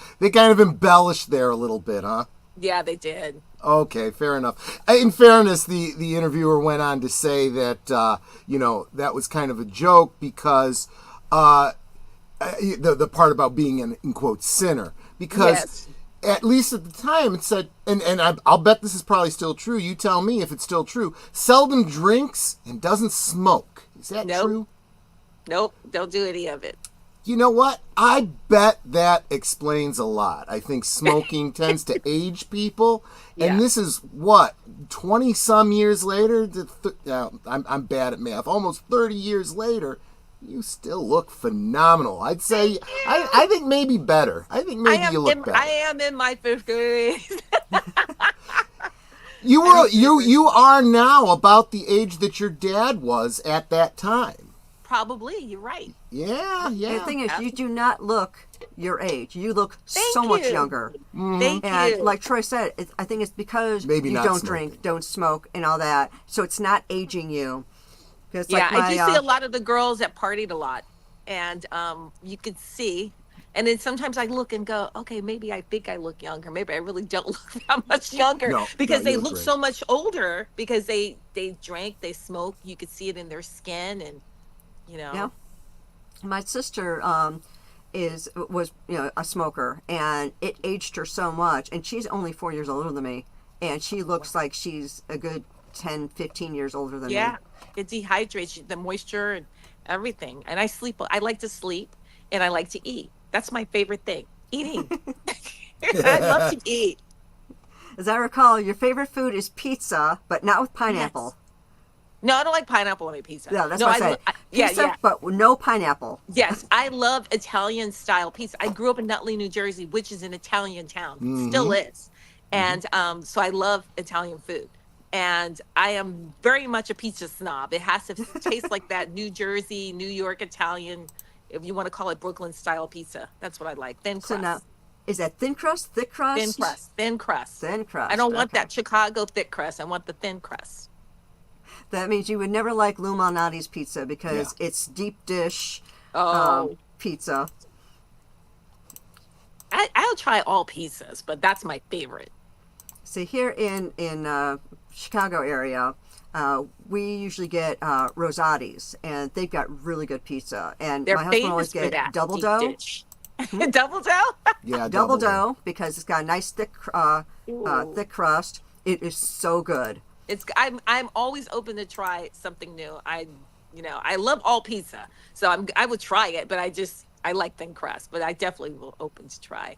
embellished there a little bit, huh? Yeah, they did. Okay, fair enough. In fairness, the interviewer went on to say that that was kind of a joke because the part about being an in quotes sinner, because Yes. at least at the time it said, and I'll bet this is probably still true. You tell me if it's still true. Seldom drinks and doesn't smoke. Is that Nope. true? Nope. Don't do any of it. You know what? I bet that explains a lot. I think smoking tends to age people, and Yeah. this is what 20 some years later. I'm bad at math. Almost 30 years later, you still look phenomenal. I'd say Thank you. I think maybe better. I think maybe you look better. I am in my 50s. You are now about the age that your dad was at that time. Probably. You're right. Yeah, And the yeah. thing is, you do not look your age. You look Thank so much you. younger. Thank And you. like Troy said, I think it's because Maybe you not don't smoking. drink, don't smoke, and all that. So it's not aging you. Because Yeah, like my, I do see a lot of the girls that partied a lot, and you could see. And then sometimes I look and go, okay, maybe I think I look younger. Maybe I really don't look that much younger No, because no, they you look look so great. much older because they drank, they smoked. You could see it in their skin, and yeah. My sister was a smoker, and it aged her so much. And she's only 4 years older than me, and she looks like she's a good 10, 15 years older than me. Yeah, it dehydrates you, the moisture and everything. And I sleep. I like to sleep, and I like to eat. That's my favorite thing, eating. I love to eat. As I recall, your favorite food is pizza, but not with pineapple. Yes. No, I don't like pineapple on my pizza. Yeah, that's No, what I said. yeah, Pizza, yeah. but no pineapple. Yes, I love Italian style pizza. I grew up in Nutley, New Jersey, which is an Italian town. Still is. And so I love Italian food. And I am very much a pizza snob. It has to taste like that New Jersey, New York Italian, if you want to call it Brooklyn style pizza. That's what I like. Thin So now, crust. is that thin crust, thick crust? Thin crust. Thin crust. Thin crust. I don't want Okay. that Chicago thick crust. I want the thin crust. That means you would never like Lou Malnati's pizza because it's deep dish Oh, pizza. I'll try all pizzas, but that's my favorite. See, here in Chicago area, we usually get Rosati's, and they've got really good pizza. And They're my husband famous always for get that double deep dough. dish. Double dough? Yeah, Double dough because it's got a nice thick Ooh. thick crust. It is so good. I'm always open to try something new. I love all pizza, so I would try it, but I like thin crust, but I definitely will open to try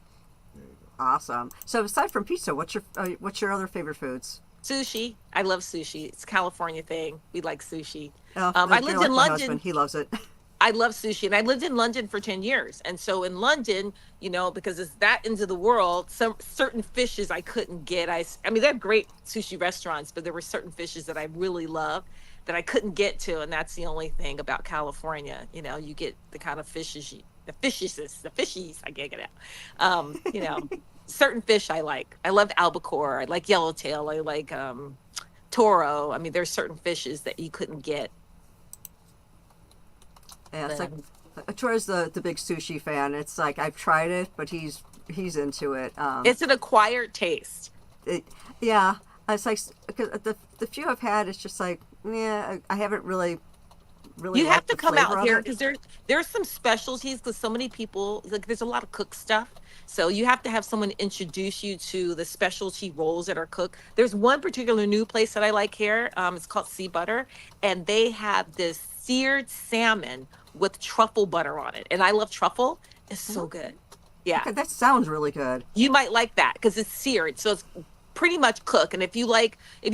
Awesome. So aside from pizza, what's your other favorite foods? sushi. I love sushi. It's a California thing. We like sushi. Oh, I you're lived like in my London. husband. He loves it. I love sushi, and I lived in London for 10 years. And so in London, because it's that into the world, some certain fishes I couldn't get. I mean, they have great sushi restaurants, but there were certain fishes that I really love that I couldn't get to. And that's the only thing about California. You get the kind of fishes, the fishies, I can't get out. Certain fish I like. I love albacore. I like yellowtail. I like toro. I mean, there's certain fishes that you couldn't get. Yeah, it's like Um, Troy's the big sushi fan. It's like I've tried it, but he's into it. It's an acquired taste. Yeah, it's like because the few I've had, it's just like yeah, I haven't really You have liked to the come flavor out of here it. because there's some specialties because so many people like there's a lot of cook stuff. So you have to have someone introduce you to the specialty rolls that are cooked. There's one particular new place that I like here. It's called Sea Butter, and they have this seared salmon with truffle butter on it. And I love truffle, It's so good. Yeah. Okay, that sounds really good. You might like that because it's seared, so it's pretty much cooked. And if you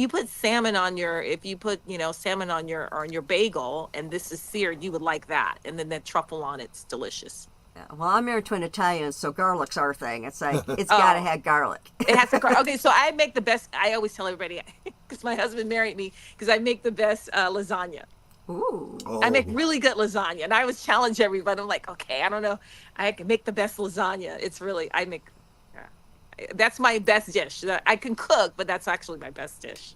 put salmon on your, if you put, salmon on your bagel, and this is seared, you would like that. And then that truffle on it's delicious. Yeah, well, I'm married to an Italian, so garlic's our thing. It's like, it's got to have garlic. It has to. Okay, so I make the best. I always tell everybody because my husband married me because I make the best lasagna. Ooh. Oh. I make really good lasagna, and I always challenge everybody. I'm like, okay, I don't know, I can make the best lasagna. It's really that's my best dish. I can cook, but that's actually my best dish.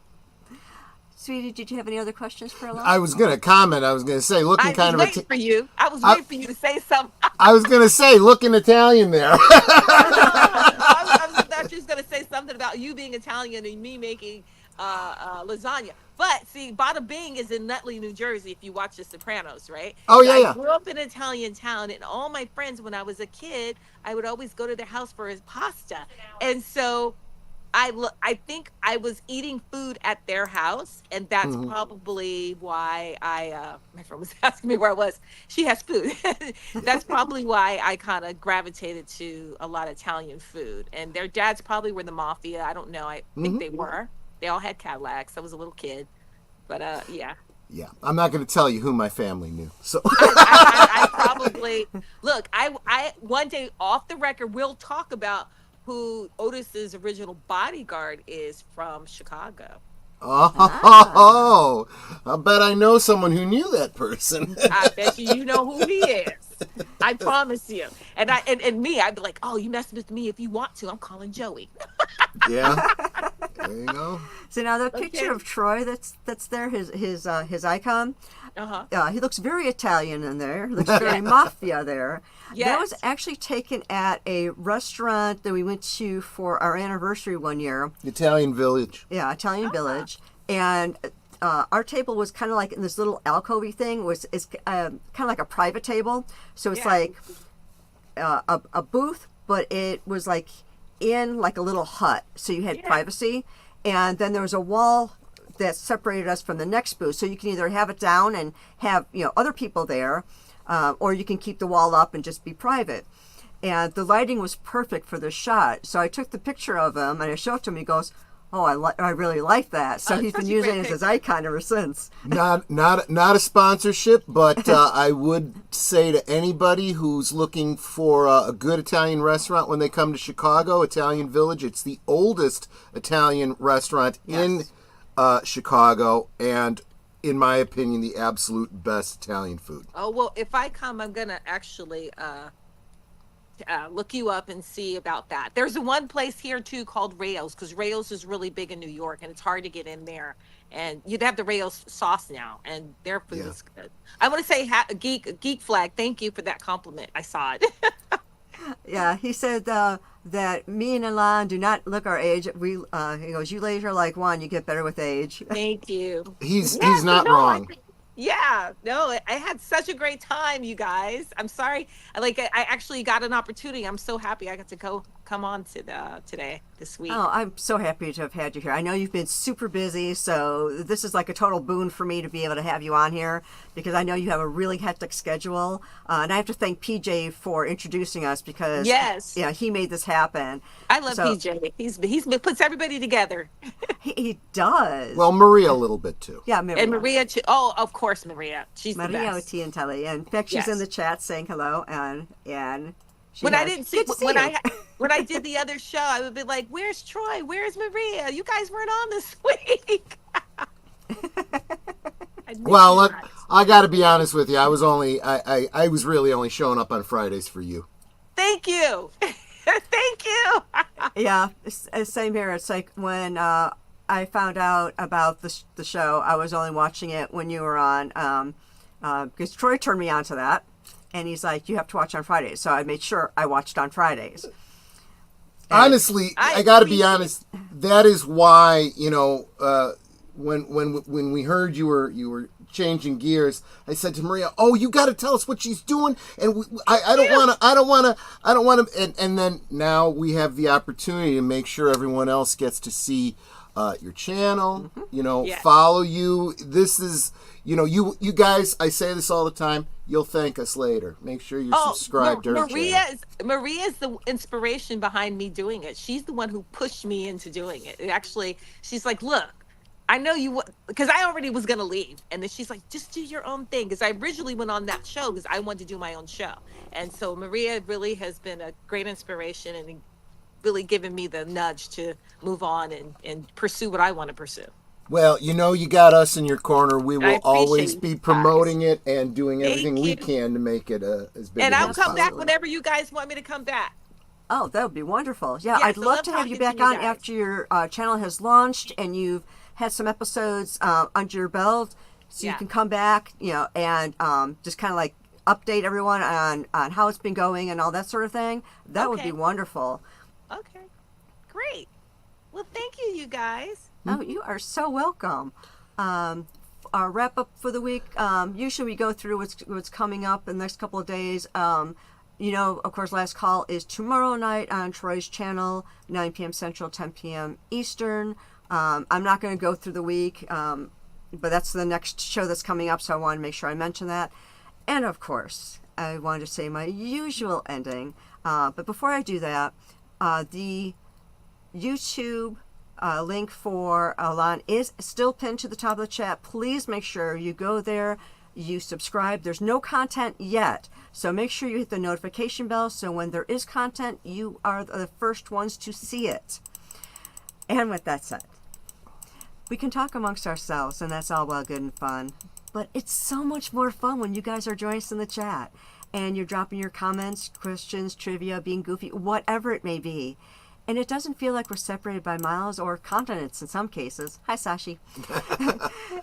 Sweetie, did you have any other questions for Elan? I was going to comment. I was going to say, looking kind of... waiting for you. I was waiting for you to say something. I was going to say, looking Italian there. I was just going to say something about you being Italian and me making lasagna. But see, Bada Bing is in Nutley, New Jersey, if you watch The Sopranos, right? Oh, So yeah. I grew up in an Italian town, and all my friends, when I was a kid, I would always go to their house for his pasta. And so I think I was eating food at their house, and that's probably why my friend was asking me where I was. She has food. That's probably why I kind of gravitated to a lot of Italian food. And their dads probably were the mafia. I don't know. I think they were. They all had Cadillacs. I was a little kid. But, yeah. Yeah, I'm not going to tell you who my family knew. So I probably... Look, I one day, off the record, we'll talk about who Otis's original bodyguard is from Chicago. Oh, I bet I know someone who knew that person. I bet you know who he is. I promise you. And I'd be like, oh, you messing with me if you want to. I'm calling Joey. Yeah. There you go. So now the picture of Troy that's there, his icon. He looks very Italian in there. He looks very mafia there. Yes. That was actually taken at a restaurant that we went to for our anniversary one year. Italian Village. Yeah, Italian Village. And our table was kind of like in this little alcove thing. It's kind of like a private table. So it's like a booth, but it was like in like a little hut. So you had privacy. And then there was a wall that separated us from the next booth. So you can either have it down and have other people there, or you can keep the wall up and just be private. And the lighting was perfect for this shot. So I took the picture of him and I showed it to him. He goes, "Oh, I really like that." So he's been using it as his icon ever since. Not a sponsorship, but I would say to anybody who's looking for a good Italian restaurant when they come to Chicago, Italian Village. It's the oldest Italian restaurant in Chicago, and in my opinion, the absolute best Italian food. Oh, well, if I come, I'm going to actually look you up and see about that. There's one place here, too, called Rayo's, because Rayo's is really big in New York, and it's hard to get in there. And you'd have the Rayo's sauce now, and their food is good. I want to say, Geek Flag, thank you for that compliment. I saw it. Yeah, he said that me and Elan do not look our age. He goes, "You ladies are like one. You get better with age." Thank you. He's not wrong. I had such a great time, you guys. I'm sorry. I actually got an opportunity. I'm so happy I got to come on to this week. Oh, I'm so happy to have had you here. I know you've been super busy, so this is like a total boon for me to be able to have you on here because I know you have a really hectic schedule. And I have to thank PJ for introducing us because he made this happen. I love PJ. He puts everybody together. He does. Well, Maria a little bit too. Yeah, Maria. And Maria too. Oh, of course, Maria. She's Maria the best. Tiantelli. In fact, she's in the chat saying hello, and when I didn't see when I did the other show, I would be like, "Where's Troy? Where's Maria? You guys weren't on this week." Well, I got to be honest with you. I was really only showing up on Fridays for you. Thank you. Thank you. Yeah, same here. It's like when I found out about the show, I was only watching it when you were on, because Troy turned me on to that, and he's like, "You have to watch on Fridays." So I made sure I watched on Fridays. Honestly, I got to be honest. That is why when we heard you were changing gears, I said to Maria, "Oh, you got to tell us what she's doing." And I don't want to. And then now we have the opportunity to make sure everyone else gets to see your channel, Yes. follow you. This is, you guys, I say this all the time, you'll thank us later. Make sure you're subscribed to her channel. Maria is the inspiration behind me doing it. She's the one who pushed me into doing it. Actually, she's like, look, I know you, because I already was going to leave. And then she's like, just do your own thing. Because I originally went on that show because I wanted to do my own show. And so Maria really has been a great inspiration and really given me the nudge to move on and pursue what I want to pursue. Well, you got us in your corner. We I will appreciate always you be guys. promoting it and doing everything Thank we you. can to make it as big And a hit I'll as come back possible. whenever you guys want me to come back. Oh, that would be wonderful. Yeah, Yes, I'd I love love to have you talking back to you on guys. after your channel has launched and you've had some episodes under your belt, so you Yeah. can come back, and just kind of like update everyone on how it's been going and all that sort of thing. That would be Okay. wonderful. Okay. Great. Well, thank you, you guys. Oh, you are so welcome. Our wrap up for the week. Usually we go through what's coming up in the next couple of days. Of course, last call is tomorrow night on Troy's channel, 9 p.m. Central, 10 p.m. Eastern. I'm not going to go through the week, but that's the next show that's coming up, so I want to make sure I mention that. And of course, I wanted to say my usual ending. But before I do that, the YouTube link for Elan is still pinned to the top of the chat. Please make sure you go there, you subscribe. There's no content yet, so make sure you hit the notification bell so when there is content, you are the first ones to see it. And with that said, we can talk amongst ourselves, and that's all well good and fun. But it's so much more fun when you guys are joining us in the chat and you're dropping your comments, questions, trivia, being goofy, whatever it may be. And it doesn't feel like we're separated by miles or continents in some cases. Hi, Sashi.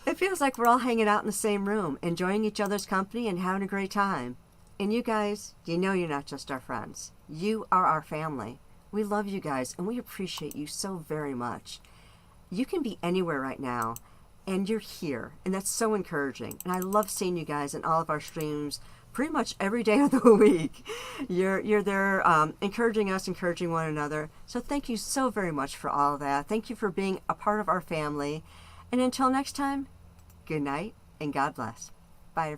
It feels like we're all hanging out in the same room, enjoying each other's company and having a great time. And you guys, you're not just our friends. You are our family. We love you guys, and we appreciate you so very much. You can be anywhere right now, and you're here, and that's so encouraging. And I love seeing you guys in all of our streams pretty much every day of the week. You're there encouraging us, encouraging one another. So thank you so very much for all of that. Thank you for being a part of our family. And until next time, good night and God bless. Bye, everyone.